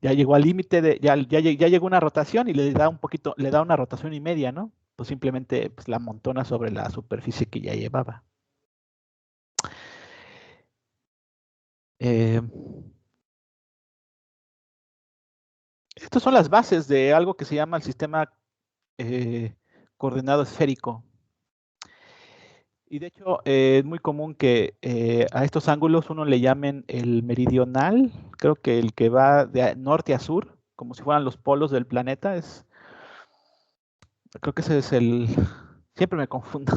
Ya llegó al límite ya llegó una rotación y le da un poquito, le da una rotación y media, ¿no? Pues simplemente pues, la amontona sobre la superficie que ya llevaba. Estas son las bases de algo que se llama el sistema coordenado esférico. Y de hecho, es muy común que a estos ángulos uno le llamen el meridional, creo que el que va de norte a sur, como si fueran los polos del planeta, creo que ese es siempre me confundo,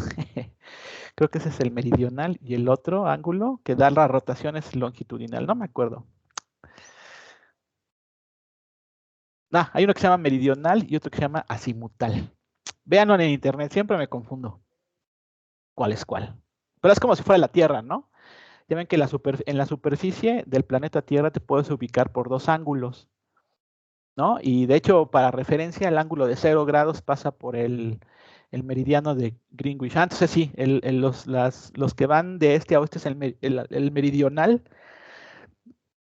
creo que ese es el meridional y el otro ángulo que da la rotación es longitudinal, no me acuerdo. Hay uno que se llama meridional y otro que se llama azimutal. Véanlo en internet, siempre me confundo cuál es cuál. Pero es como si fuera la Tierra, ¿no? Ya ven que en la superficie del planeta Tierra te puedes ubicar por dos ángulos, ¿no? Y de hecho, para referencia, el ángulo de 0 grados pasa por el meridiano de Greenwich. Entonces sí, los que van de este a oeste es el meridional,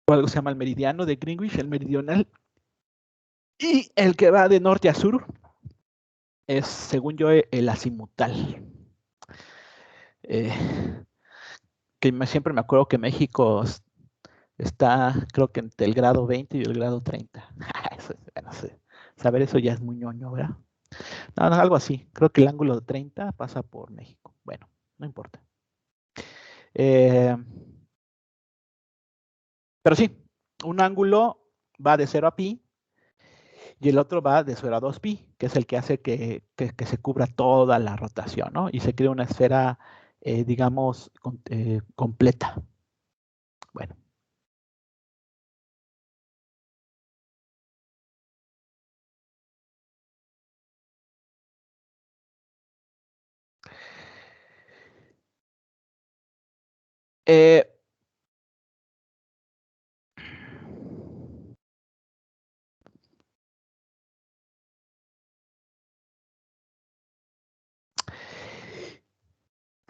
o algo se llama el meridiano de Greenwich, el meridional. Y el que va de norte a sur es, según yo, el azimutal. Eh, que siempre me acuerdo que México está, creo que entre el grado 20 y el grado 30. No sé, saber eso ya es muy ñoño, ¿verdad? No, algo así. Creo que el ángulo de 30 pasa por México. Bueno, no importa. Pero sí, un ángulo va de 0 a pi y el otro va de 0 a 2pi, que es el que hace que se cubra toda la rotación, ¿no? Y se crea una esfera, digamos, completa. Bueno.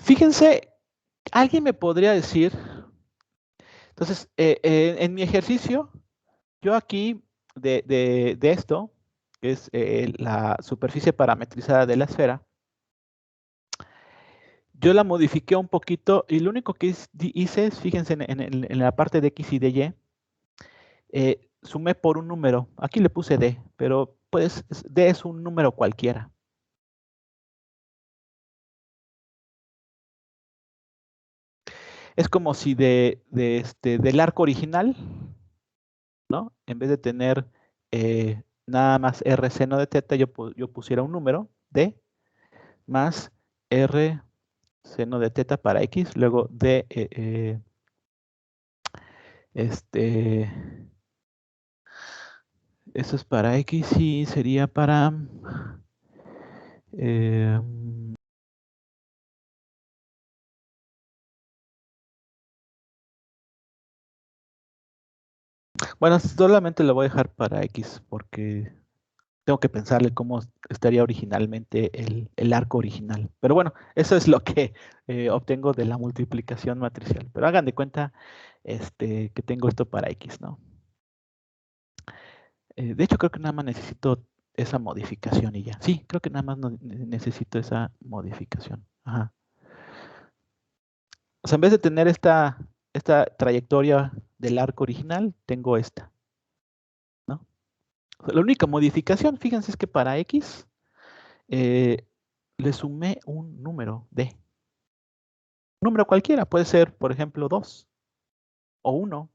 Fíjense, alguien me podría decir, entonces, en mi ejercicio, yo aquí de esto, que es la superficie parametrizada de la esfera, yo la modifiqué un poquito y lo único que hice es, fíjense, en la parte de X y de Y, sumé por un número. Aquí le puse D, pero pues D es un número cualquiera. Es como si del arco original, ¿no? En vez de tener nada más R seno de teta, yo pusiera un número, D, más R seno de teta para X, luego D, eso es para X y sería para Eh, bueno, solamente lo voy a dejar para X porque tengo que pensarle cómo estaría originalmente el arco original. Pero bueno, eso es lo que obtengo de la multiplicación matricial. Pero hagan de cuenta que tengo esto para X, ¿no? De hecho, creo que nada más necesito esa modificación y ya. Sí, creo que nada más necesito esa modificación. Ajá. O sea, en vez de tener esta trayectoria del arco original, tengo esta, ¿no? O sea, la única modificación, fíjense, es que para X le sumé un número D. Un número cualquiera, puede ser, por ejemplo, 2 o 1.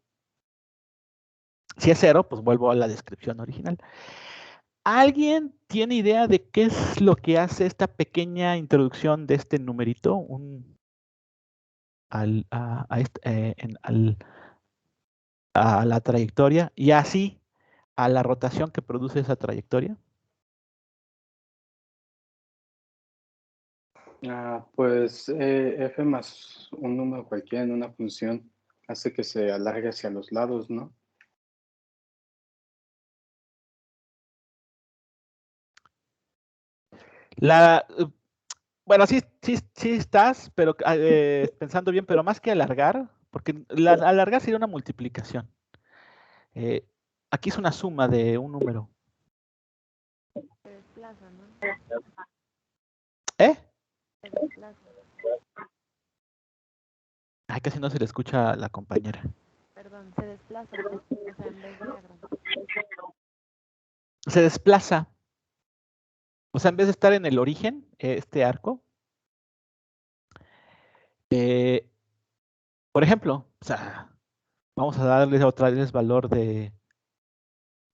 Si es 0, pues vuelvo a la descripción original. ¿Alguien tiene idea de qué es lo que hace esta pequeña introducción de este numerito a la trayectoria y así a la rotación que produce esa trayectoria? Pues f más un número cualquiera en una función hace que se alargue hacia los lados, ¿no? Bueno, sí, sí, sí estás, pero pensando bien, pero más que alargar, porque alargar sería una multiplicación. Aquí es una suma de un número. Se desplaza, ¿no? ¿Eh? Se desplaza. Ay, casi no se le escucha a la compañera. Perdón, se desplaza, ¿no? O sea, en vez de agrandar. Se desplaza. O sea, en vez de estar en el origen, este arco, por ejemplo, o sea, vamos a darle otra vez valor de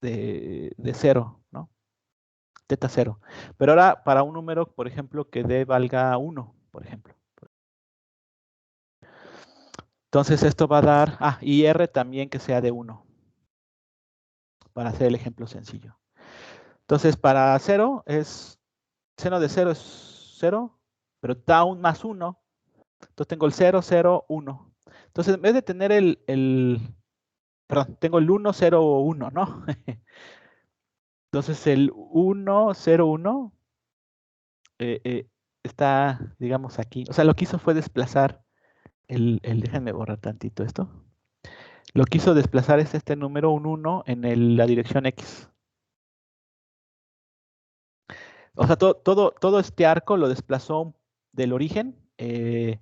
0, ¿no? Teta 0. Pero ahora para un número, por ejemplo, que D valga 1, por ejemplo. Entonces esto va a dar, y R también que sea de 1, para hacer el ejemplo sencillo. Entonces para 0 es, seno de 0 es 0, pero da un más 1. Entonces tengo el 0, 0, 1. Entonces en vez de tener perdón, tengo el 1, 0, 1, ¿no? Entonces el 1, 0, 1 está, digamos, aquí. O sea, lo que hizo fue desplazar déjenme borrar tantito esto. Lo que hizo desplazar es este número, un 1, en la dirección X. O sea, todo este arco lo desplazó del origen eh,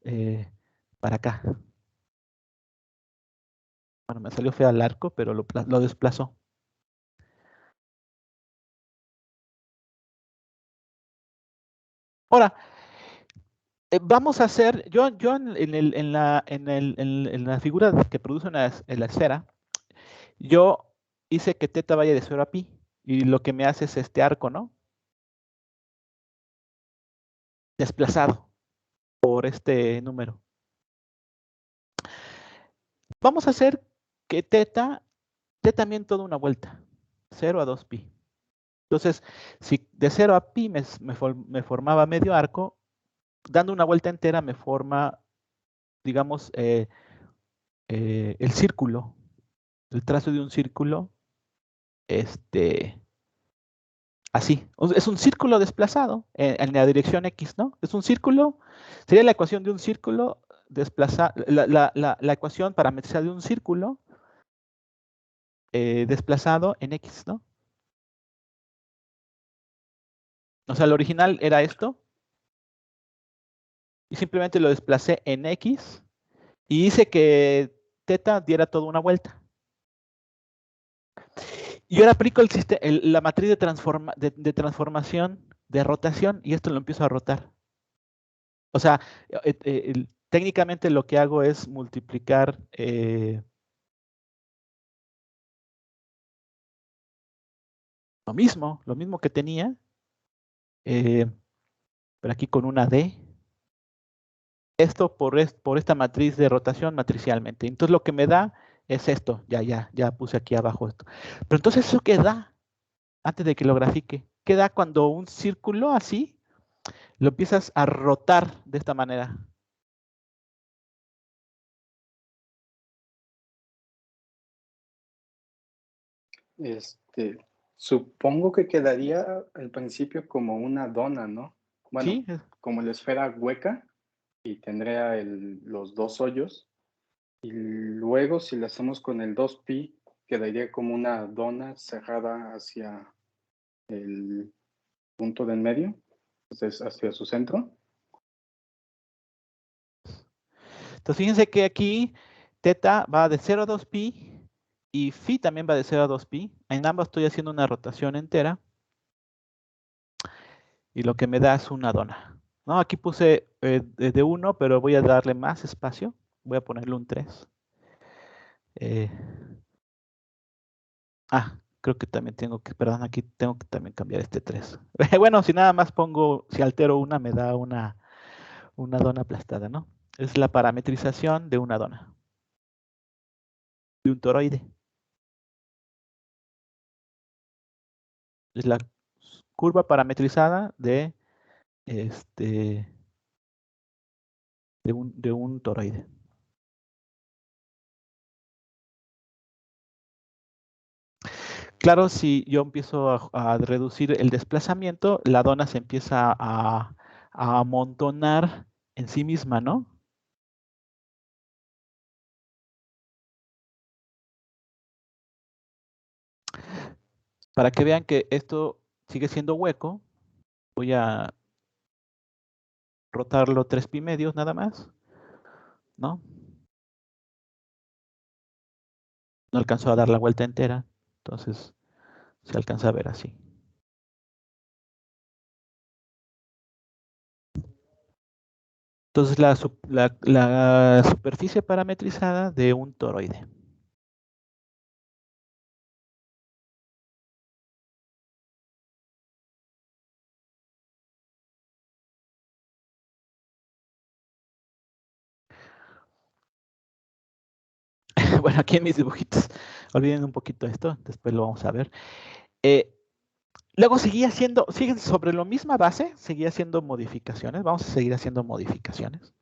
eh, para acá. Bueno, me salió feo el arco, pero lo desplazó. Ahora, vamos a hacer, yo en la figura que produce la esfera, yo hice que teta vaya de 0 a pi, y lo que me hace es este arco, ¿no? Desplazado por este número. Vamos a hacer que teta dé también toda una vuelta, 0 a 2 pi. Entonces, si de 0 a pi me formaba medio arco, dando una vuelta entera me forma, digamos, el círculo, el trazo de un círculo, así. Es un círculo desplazado en la dirección X, ¿no? Es un círculo, sería la ecuación de un círculo desplazado, la ecuación parametrizada de un círculo desplazado en X, ¿no? O sea, el original era esto, y simplemente lo desplacé en X, y hice que teta diera toda una vuelta. Y ahora aplico la matriz de transformación de rotación, y esto lo empiezo a rotar. O sea, técnicamente lo que hago es multiplicar lo mismo que tenía, pero aquí con una D. Esto por esta matriz de rotación matricialmente. Entonces lo que me da es esto. Ya puse aquí abajo esto. Pero entonces, ¿eso qué da? Antes de que lo grafique. queda cuando un círculo así, lo empiezas a rotar de esta manera. Supongo que quedaría al principio como una dona, ¿no? Bueno, ¿Sí? como la esfera hueca y tendría los dos hoyos. Y luego, si lo hacemos con el 2pi, quedaría como una dona cerrada hacia el punto del medio, entonces hacia su centro. Entonces fíjense que aquí teta va de 0 a 2pi y phi también va de 0 a 2pi. En ambas estoy haciendo una rotación entera. Y lo que me da es una dona. ¿No? Aquí puse de 1, pero voy a darle más espacio. Voy a ponerle un 3. Creo que también tengo que, perdón, aquí tengo que también cambiar este 3. Bueno, si nada más pongo, si altero una, me da una dona aplastada, ¿no? Es la parametrización de una dona. De un toroide. Es la curva parametrizada de un toroide. Claro, si yo empiezo a reducir el desplazamiento, la dona se empieza a amontonar en sí misma, ¿no? Para que vean que esto sigue siendo hueco, voy a rotarlo 3pi medios nada más, ¿no? No alcanzó a dar la vuelta entera, entonces se alcanza a ver así. Entonces la superficie parametrizada de un toroide. Bueno, aquí en mis dibujitos, olviden un poquito esto, después lo vamos a ver. Luego siguen sobre la misma base, seguía haciendo modificaciones. Vamos a seguir haciendo modificaciones.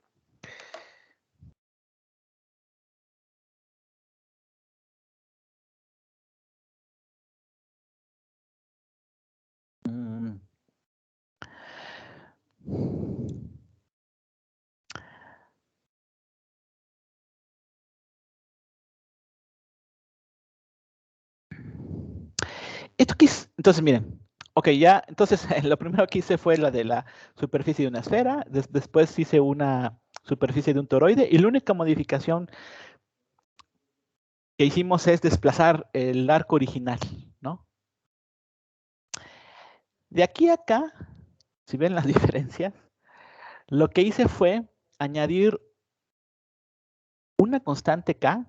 Entonces miren, ok, ya, entonces lo primero que hice fue la de la superficie de una esfera, después hice una superficie de un toroide y la única modificación que hicimos es desplazar el arco original, ¿no? De aquí a acá, si ven las diferencias, lo que hice fue añadir una constante K,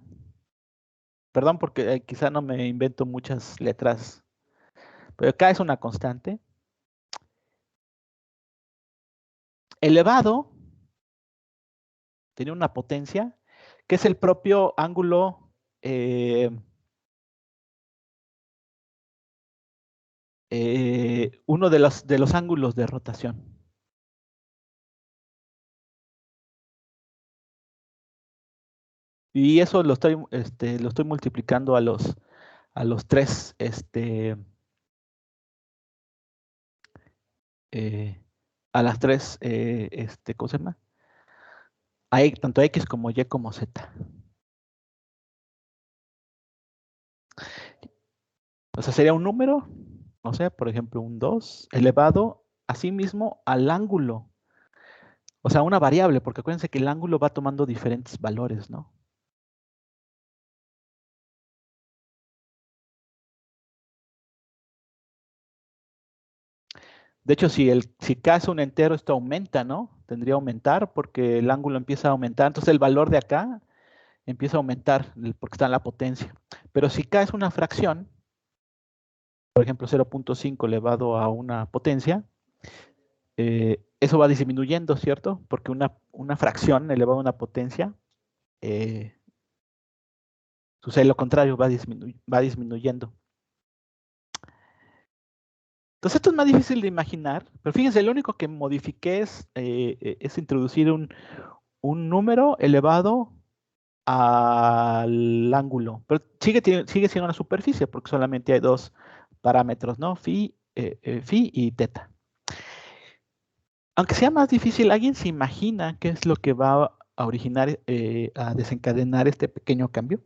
perdón porque quizá no me invento muchas letras, pero K es una constante, elevado, tiene una potencia, que es el propio ángulo uno de los ángulos de rotación. Y eso lo estoy multiplicando a los tres, a las tres, ¿cómo se llama? Tanto X como Y como Z. O sea, sería un número, no sé, por ejemplo, un 2 elevado a sí mismo al ángulo. O sea, una variable, porque acuérdense que el ángulo va tomando diferentes valores, ¿no? De hecho, si K es un entero, esto aumenta, ¿no? Tendría que aumentar porque el ángulo empieza a aumentar. Entonces el valor de acá empieza a aumentar porque está en la potencia. Pero si K es una fracción, por ejemplo 0.5 elevado a una potencia, eso va disminuyendo, ¿cierto? Porque una fracción elevado a una potencia sucede lo contrario, va disminuyendo. Entonces esto es más difícil de imaginar, pero fíjense, lo único que modifiqué es introducir un número elevado al ángulo, pero sigue siendo una superficie porque solamente hay dos parámetros, ¿no? Phi y teta. Aunque sea más difícil, ¿alguien se imagina qué es lo que va a originar, a desencadenar este pequeño cambio?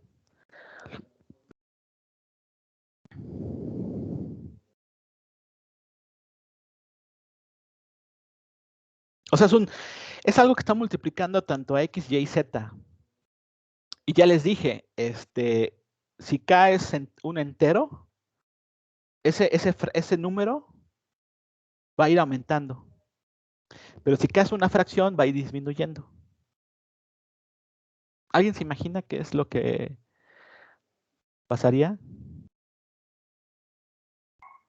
O sea, es algo que está multiplicando tanto a X, Y, Z. Y ya les dije, si K es un entero, ese número va a ir aumentando. Pero si K es una fracción, va a ir disminuyendo. ¿Alguien se imagina qué es lo que pasaría?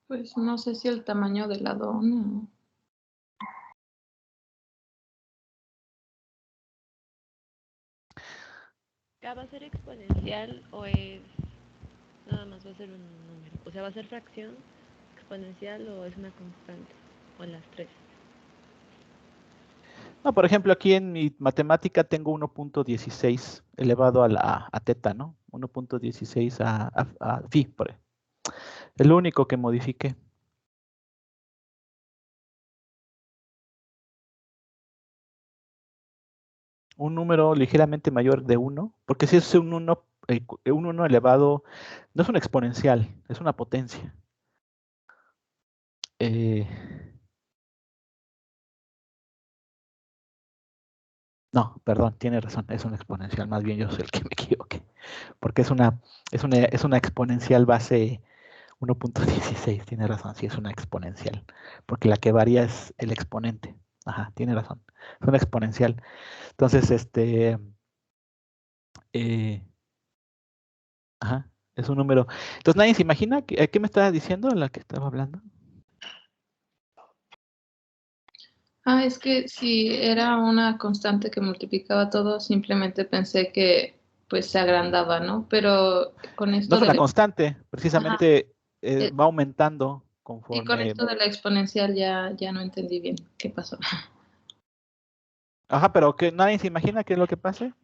Pues no sé si el tamaño de la dona. ¿K va a ser exponencial o es nada más va a ser un número? O sea, ¿va a ser fracción, exponencial o es una constante? O las tres. No, por ejemplo, aquí en mi matemática tengo 1.16 elevado a teta, ¿no? 1.16 a phi, por ejemplo. Es lo único que modifiqué. Un número ligeramente mayor de 1, porque si es un 1 elevado, no es un exponencial, es una potencia. No, perdón, tiene razón, es un exponencial, más bien yo soy el que me equivoqué, porque es una exponencial base 1.16, tiene razón, sí es una exponencial, porque la que varía es el exponente. Ajá, tiene razón, es una exponencial. Entonces, ajá, es un número. Entonces, ¿nadie se imagina qué me estaba diciendo la que estaba hablando? Ah, es que si era una constante que multiplicaba todo, simplemente pensé que pues se agrandaba, ¿no? Pero con No esto es de una la, constante, ajá, precisamente eh, va aumentando sí, con conforme. esto de la exponencial ya no entendí bien qué pasó. Ajá, pero que nadie se imagina qué es lo que pase.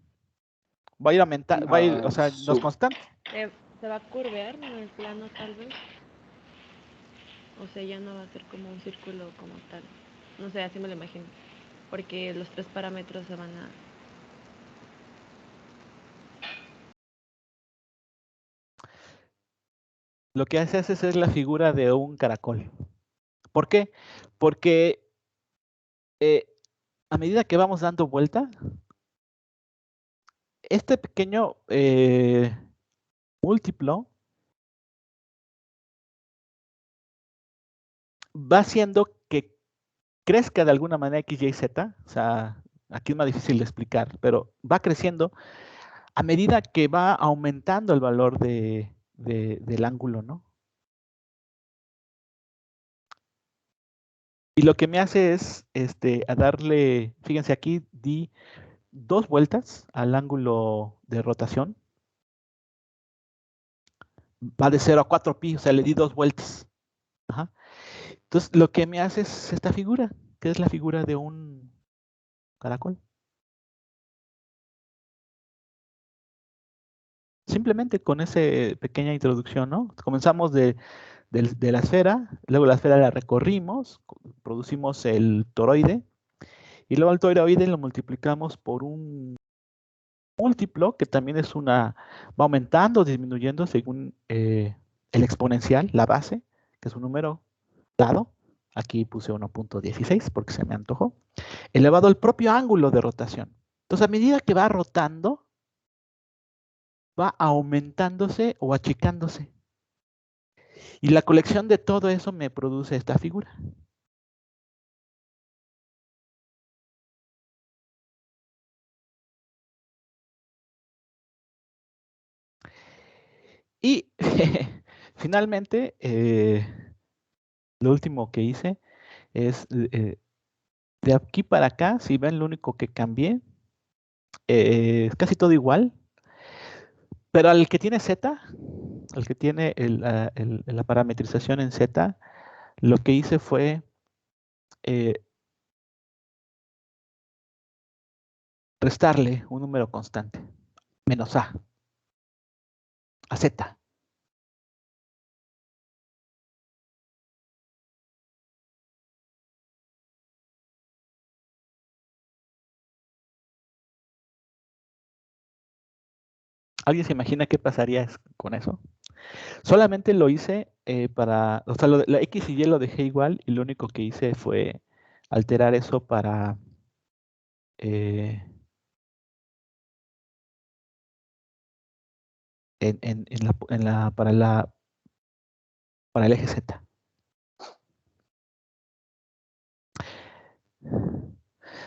Va a ir aumentando, va a ir, o sea, no es constante. ¿Se va a curvear en el plano tal vez? O sea, ya no va a ser como un círculo como tal. No sé, así me lo imagino. Porque los tres parámetros se van a... Lo que haces es la figura de un caracol. ¿Por qué? Porque a medida que vamos dando vuelta, este pequeño múltiplo va haciendo que crezca de alguna manera X, Y, Z. O sea, aquí es más difícil de explicar, pero va creciendo a medida que va aumentando el valor del ángulo, ¿no? Y lo que me hace es a darle, fíjense aquí, di 2 vueltas al ángulo de rotación. Va de 0 a 4pi, o sea, le di 2 vueltas. Ajá. Entonces, lo que me hace es esta figura, que es la figura de un caracol. Simplemente con esa pequeña introducción, ¿no? Comenzamos de la esfera, luego la esfera la recorrimos, producimos el toroide, y luego el toroide lo multiplicamos por un múltiplo, que también va aumentando, disminuyendo según el exponencial, la base, que es un número dado. Aquí puse 1.16 porque se me antojó. Elevado al propio ángulo de rotación. Entonces, a medida que va rotando, va aumentándose o achicándose. Y la colección de todo eso me produce esta figura. Y finalmente, lo último que hice es de aquí para acá, si ven, lo único que cambié es casi todo igual, pero al que tiene Z, al que tiene la parametrización en Z, lo que hice fue restarle un número constante, menos a z. ¿Alguien se imagina qué pasaría con eso? Solamente lo hice para, o sea, la X y Y lo dejé igual y lo único que hice fue alterar eso para para el eje Z.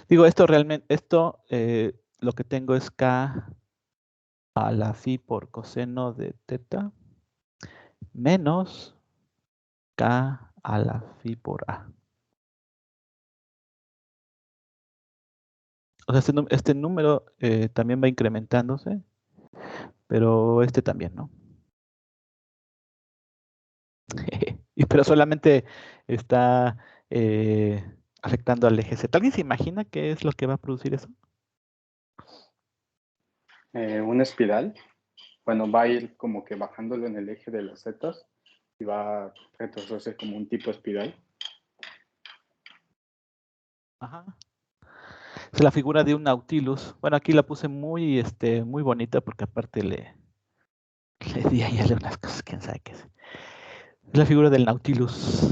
Digo, esto realmente, lo que tengo es K a la phi por coseno de teta menos K a la phi por A. O sea, este número también va incrementándose, pero este también, ¿no? Pero solamente está afectando al eje Z. ¿Alguien se imagina qué es lo que va a producir eso? Una espiral. Bueno, va a ir como que bajándolo en el eje de las zetas y va a retrocederse como un tipo espiral. Ajá. Es la figura de un Nautilus. Bueno, aquí la puse muy bonita porque aparte le di ahí unas cosas, quién sabe qué es. Es la figura del Nautilus.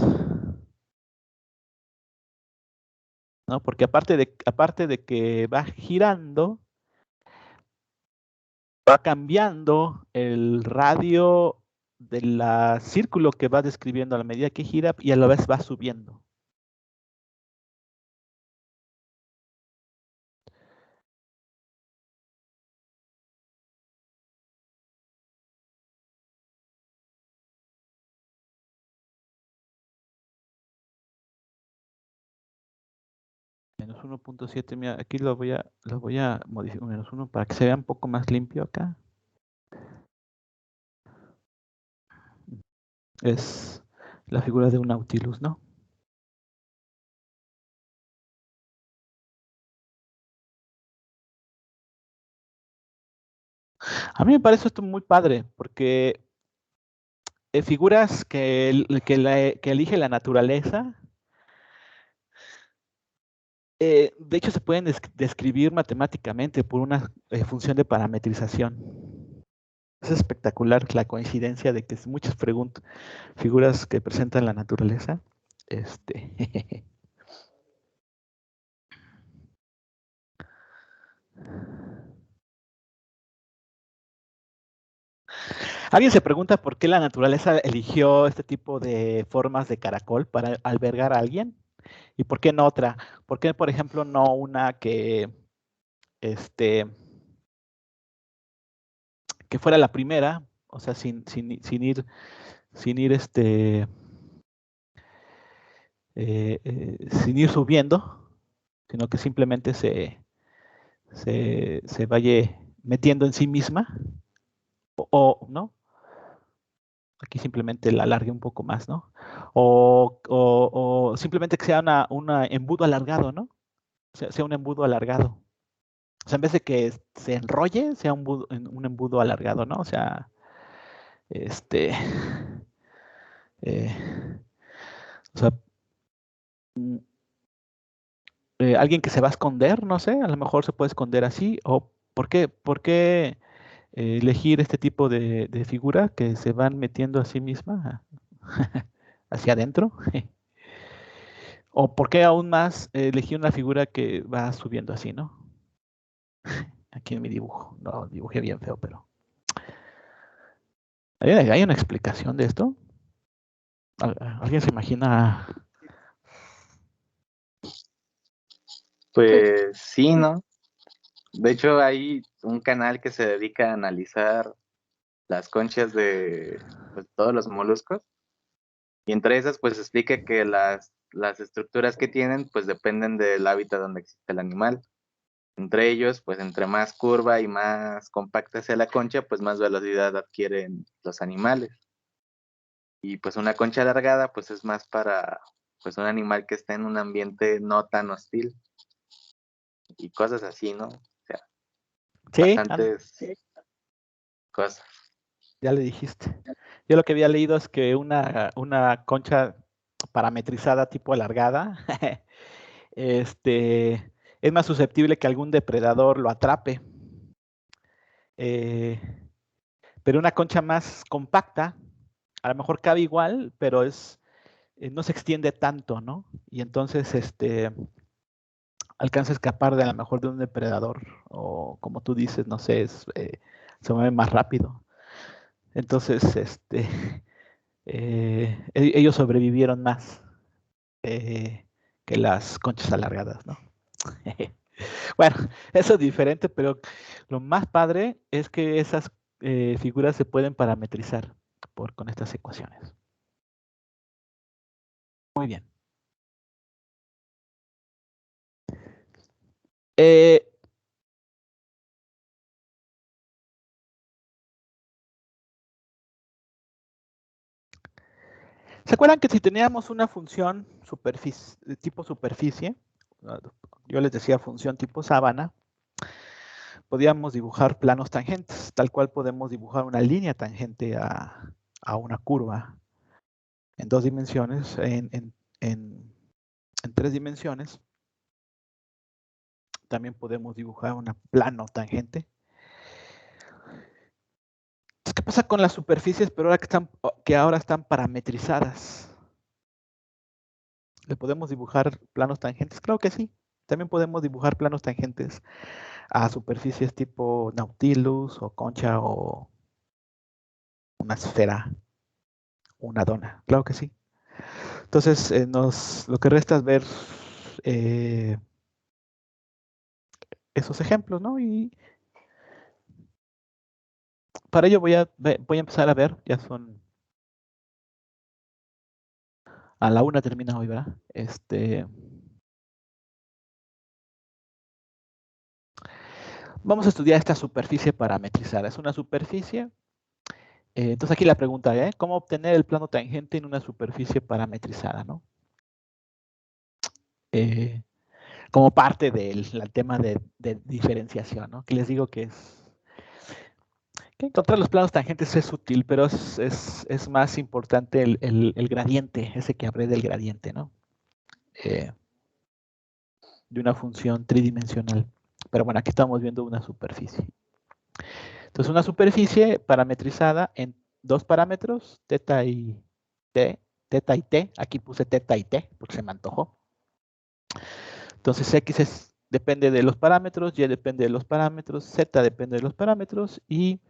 ¿No? Porque aparte de que va girando, va cambiando el radio del círculo que va describiendo a la medida que gira y a la vez va subiendo. Menos 1.7, mira, aquí lo voy a modificar, menos 1 para que se vea un poco más limpio acá. Es la figura de un Nautilus, ¿no? A mí me parece esto muy padre, porque figuras que elige la naturaleza, de hecho se pueden describir matemáticamente por una función de parametrización. Es espectacular la coincidencia de que muchas figuras que presentan la naturaleza, ¿Alguien se pregunta por qué la naturaleza eligió este tipo de formas de caracol para albergar a alguien? ¿Y por qué no otra? ¿Por qué, por ejemplo, no una que fuera la primera? O sea, sin ir sin ir subiendo, sino que simplemente se vaya metiendo en sí misma, ¿no? Aquí simplemente la alargue un poco más, ¿no? O simplemente que sea una embudo alargado, ¿no? Sea un embudo alargado. O sea, en vez de que se enrolle, sea un embudo alargado, ¿no? O sea, o sea, alguien que se va a esconder, no sé, a lo mejor se puede esconder así, o ¿por qué elegir este tipo de figura que se van metiendo a sí misma hacia adentro? ¿O por qué aún más elegir una figura que va subiendo así, no? Aquí en mi dibujo, no, dibujé bien feo, pero ¿hay una explicación de esto? ¿Alguien se imagina? Pues sí, ¿no? De hecho, hay un canal que se dedica a analizar las conchas de pues, todos los moluscos. Y entre esas, pues explica que las estructuras que tienen, pues dependen del hábitat donde existe el animal. Entre ellos, pues entre más curva y más compacta sea la concha, pues más velocidad adquieren los animales. Y pues una concha alargada pues es más para pues un animal que esté en un ambiente no tan hostil y cosas así, ¿no? O sea, Sí, bastantes cosas. ya le dijiste. Yo lo que había leído es que una concha parametrizada tipo alargada es más susceptible que algún depredador lo atrape. Pero una concha más compacta, a lo mejor cabe igual, pero no se extiende tanto, ¿no? Y entonces alcanza a escapar de a lo mejor de un depredador, o como tú dices, no sé, se mueve más rápido. Entonces, ellos sobrevivieron más que las conchas alargadas, ¿no? Bueno, eso es diferente, pero lo más padre es que esas figuras se pueden parametrizar con estas ecuaciones. Muy bien. ¿Se acuerdan que si teníamos una función de tipo superficie, yo les decía función tipo sábana, podíamos dibujar planos tangentes, tal cual podemos dibujar una línea tangente a una curva en 2 dimensiones, en 3 dimensiones. También podemos dibujar un plano tangente. ¿Qué pasa con las superficies, pero que ahora están parametrizadas? ¿Le podemos dibujar planos tangentes? Claro que sí. También podemos dibujar planos tangentes a superficies tipo Nautilus o concha o una esfera, una dona. Claro que sí. Entonces, lo que resta es ver esos ejemplos, ¿no? Y para ello voy a empezar a ver, ya son a la 1 termina hoy, ¿verdad? Vamos a estudiar esta superficie parametrizada. Es una superficie. Entonces aquí la pregunta es, ¿cómo obtener el plano tangente en una superficie parametrizada, ¿no? Como parte del tema de diferenciación, ¿no? Que les digo que encontrar los planos tangentes es útil, pero es más importante el gradiente, ese que hablé del gradiente, ¿no? De una función tridimensional. Pero bueno, aquí estamos viendo una superficie. Entonces, una superficie parametrizada en 2 parámetros, teta y t. Aquí puse teta y t porque se me antojó. Entonces, x depende de los parámetros, y depende de los parámetros, z depende de los parámetros, y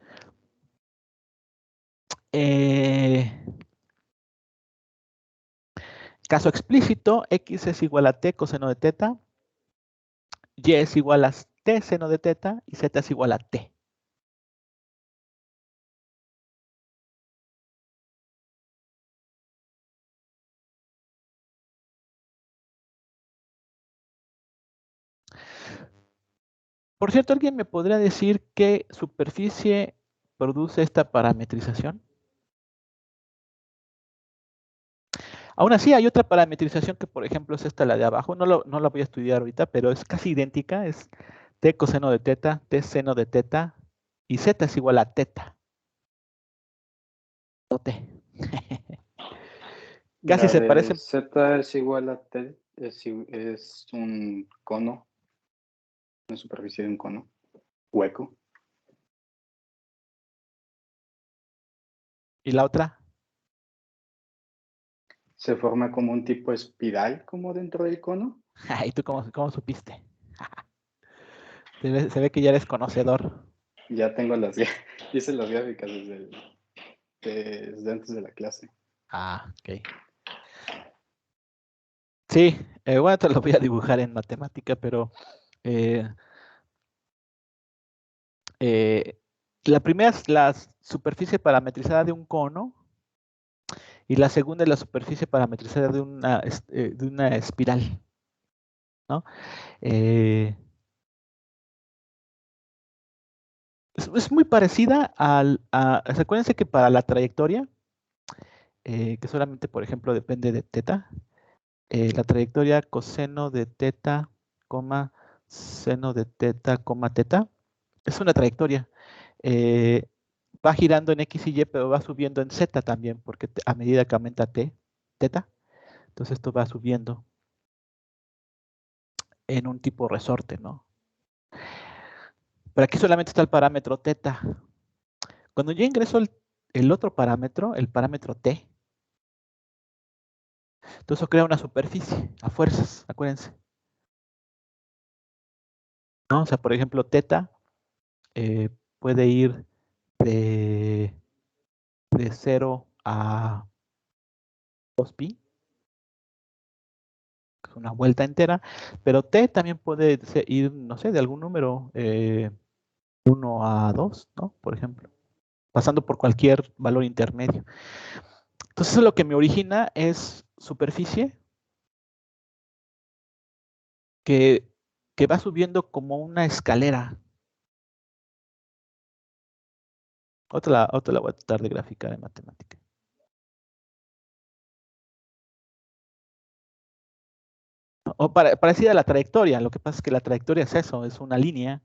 caso explícito, x es igual a t coseno de teta, y es igual a t seno de teta, y z es igual a t. Por cierto, ¿alguien me podría decir qué superficie produce esta parametrización? Aún así, hay otra parametrización que, por ejemplo, es esta, la de abajo. No la voy a estudiar ahorita, pero es casi idéntica. Es t coseno de teta, t seno de teta, y z es igual a teta. O t. Casi se parecen. Z es igual a T, es un cono, una superficie de un cono, hueco. ¿Y la otra? Se forma como un tipo espiral, como dentro del cono. ¿Y tú cómo supiste? Se ve que ya eres conocedor. Ya tengo hice las gráficas desde antes de la clase. Ah, ok. Sí, bueno, te lo voy a dibujar en matemática, pero la primera es la superficie parametrizada de un cono, y la segunda es la superficie parametrizada de una espiral, ¿no? Es muy parecida acuérdense que para la trayectoria que solamente, por ejemplo, depende de teta. La trayectoria coseno de teta, coma, seno de teta, coma teta. Es una trayectoria. Va girando en X y Y, pero va subiendo en Z también, porque a medida que aumenta teta, entonces esto va subiendo en un tipo resorte, ¿no? Pero aquí solamente está el parámetro teta. Cuando yo ingreso el otro parámetro, el parámetro t, entonces eso crea una superficie a fuerzas, acuérdense. ¿No? O sea, por ejemplo, teta puede ir de 0 a 2pi, que es una vuelta entera, pero t también puede ir, no sé, de algún número 1 a 2, ¿no? Por ejemplo, pasando por cualquier valor intermedio. Entonces, lo que me origina es superficie que va subiendo como una escalera. Otra la voy a tratar de graficar en matemática. O parecida a la trayectoria. Lo que pasa es que la trayectoria es eso, es una línea,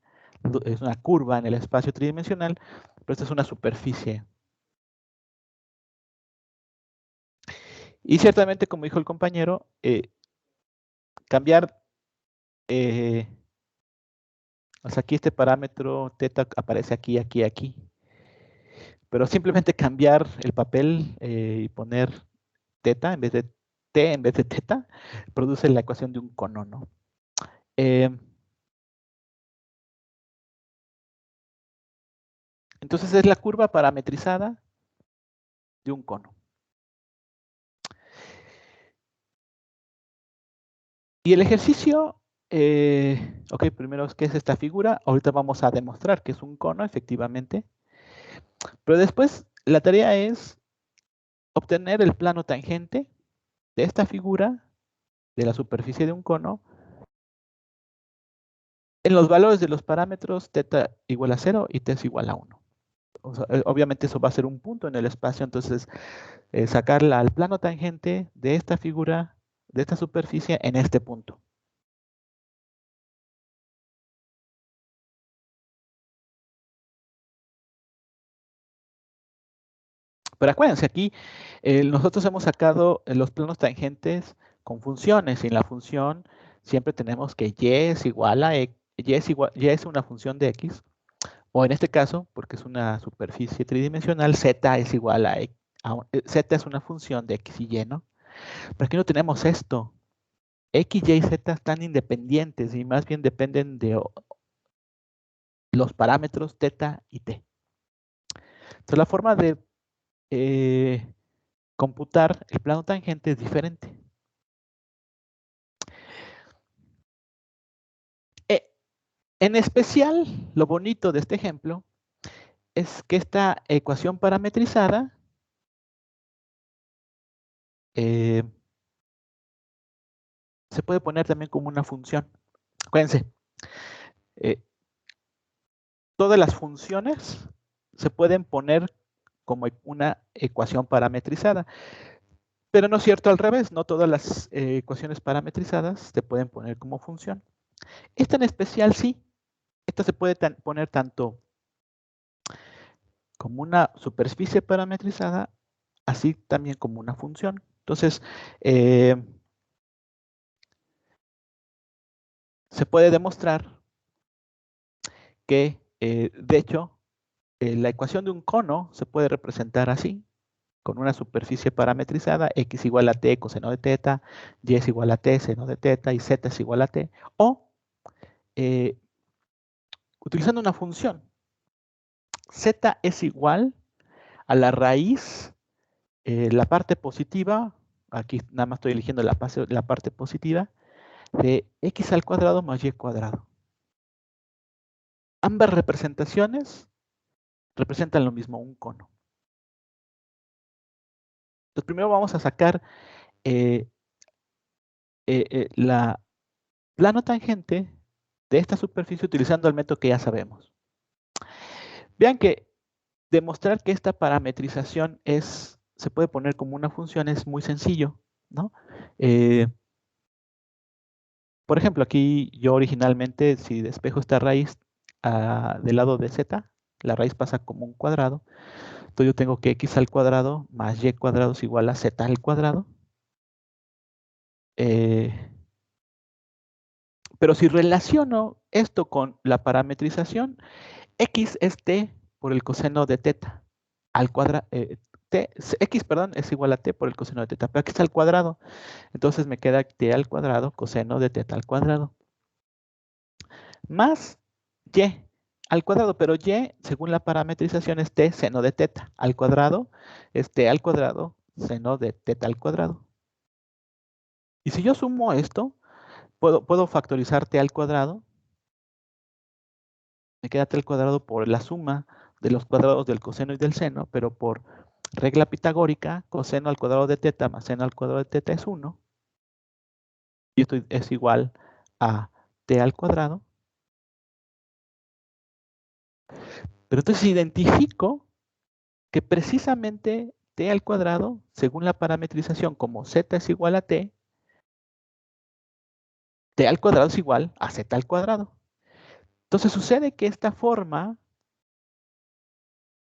es una curva en el espacio tridimensional, pero esta es una superficie. Y ciertamente, como dijo el compañero, cambiar, o sea, aquí este parámetro teta aparece aquí, aquí, aquí. Pero simplemente cambiar el papel y poner teta en vez de t en vez de teta, produce la ecuación de un cono, ¿no? Entonces es la curva parametrizada de un cono. Y el ejercicio, ok, primero, ¿qué es esta figura? Ahorita vamos a demostrar que es un cono, efectivamente. Pero después la tarea es obtener el plano tangente de esta figura, de la superficie de un cono, en los valores de los parámetros teta igual a 0 y t es igual a 1. O sea, obviamente eso va a ser un punto en el espacio, entonces sacarla al plano tangente de esta figura, de esta superficie en este punto. Pero acuérdense, aquí nosotros hemos sacado los planos tangentes con funciones, y en la función siempre tenemos que y es igual a y es una función de x, o en este caso, porque es una superficie tridimensional, z es igual a z es una función de x y y, ¿no? Pero aquí no tenemos esto. X, y z están independientes y más bien dependen de los parámetros teta y t. Entonces la forma de computar el plano tangente es diferente. En especial, lo bonito de este ejemplo es que esta ecuación parametrizada se puede poner también como una función. Acuérdense, todas las funciones se pueden poner como una ecuación parametrizada. Pero no es cierto al revés, no todas las ecuaciones parametrizadas se pueden poner como función. Esta en especial sí. Esta se puede poner tanto como una superficie parametrizada, así también como una función. Entonces, se puede demostrar que, de hecho, la ecuación de un cono se puede representar así, con una superficie parametrizada, x igual a t coseno de teta, y es igual a t seno de teta, y z es igual a t, o utilizando una función, z es igual a la raíz, la parte positiva, aquí nada más estoy eligiendo la parte positiva, de x al cuadrado más y cuadrado. Ambas representaciones representan lo mismo, un cono. Entonces primero vamos a sacar la plano tangente de esta superficie utilizando el método que ya sabemos. Vean que demostrar que esta parametrización es se puede poner como una función, es muy sencillo, ¿no? Por ejemplo, aquí yo originalmente, si despejo esta raíz del lado de z, la raíz pasa como un cuadrado. Entonces yo tengo que x al cuadrado más y cuadrado es igual a z al cuadrado. Pero si relaciono esto con la parametrización, x es t por el coseno de teta al cuadrado. X, perdón, es igual a t por el coseno de teta, pero aquí está al cuadrado. Entonces me queda t al cuadrado coseno de teta al cuadrado. Más y al cuadrado, pero y, según la parametrización, es t seno de teta al cuadrado, es t al cuadrado seno de teta al cuadrado. Y si yo sumo esto, puedo factorizar t al cuadrado. Me queda t al cuadrado por la suma de los cuadrados del coseno y del seno, pero por regla pitagórica, coseno al cuadrado de teta más seno al cuadrado de teta es 1. Y esto es igual a t al cuadrado. Pero entonces identifico que precisamente t al cuadrado, según la parametrización, como z es igual a t al cuadrado es igual a z al cuadrado. Entonces sucede que esta forma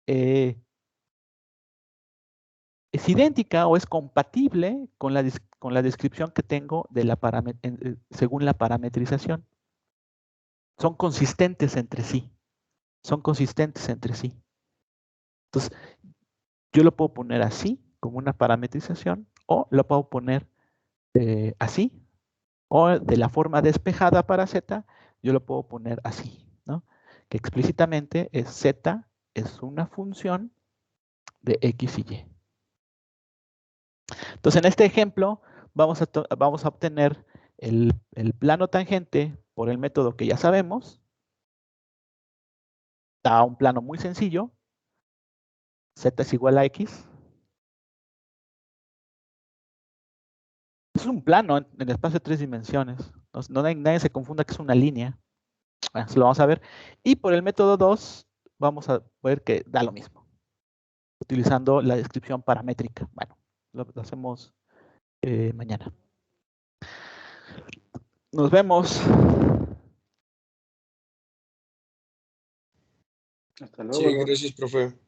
es idéntica o es compatible con la descripción que tengo de según la parametrización. Son consistentes entre sí. Son consistentes entre sí. Entonces, yo lo puedo poner así, como una parametrización, o lo puedo poner así, o de la forma despejada para z, yo lo puedo poner así, ¿no? Que explícitamente es z es una función de x y y. Entonces, en este ejemplo, vamos a obtener el plano tangente por el método que ya sabemos. Da un plano muy sencillo. Z es igual a x. Es un plano en el espacio de 3 dimensiones. Nadie se confunda que es una línea. Eso lo vamos a ver. Y por el método 2, vamos a ver que da lo mismo. Utilizando la descripción paramétrica. Bueno, lo hacemos mañana. Nos vemos. Hasta luego. Sí, gracias, profe.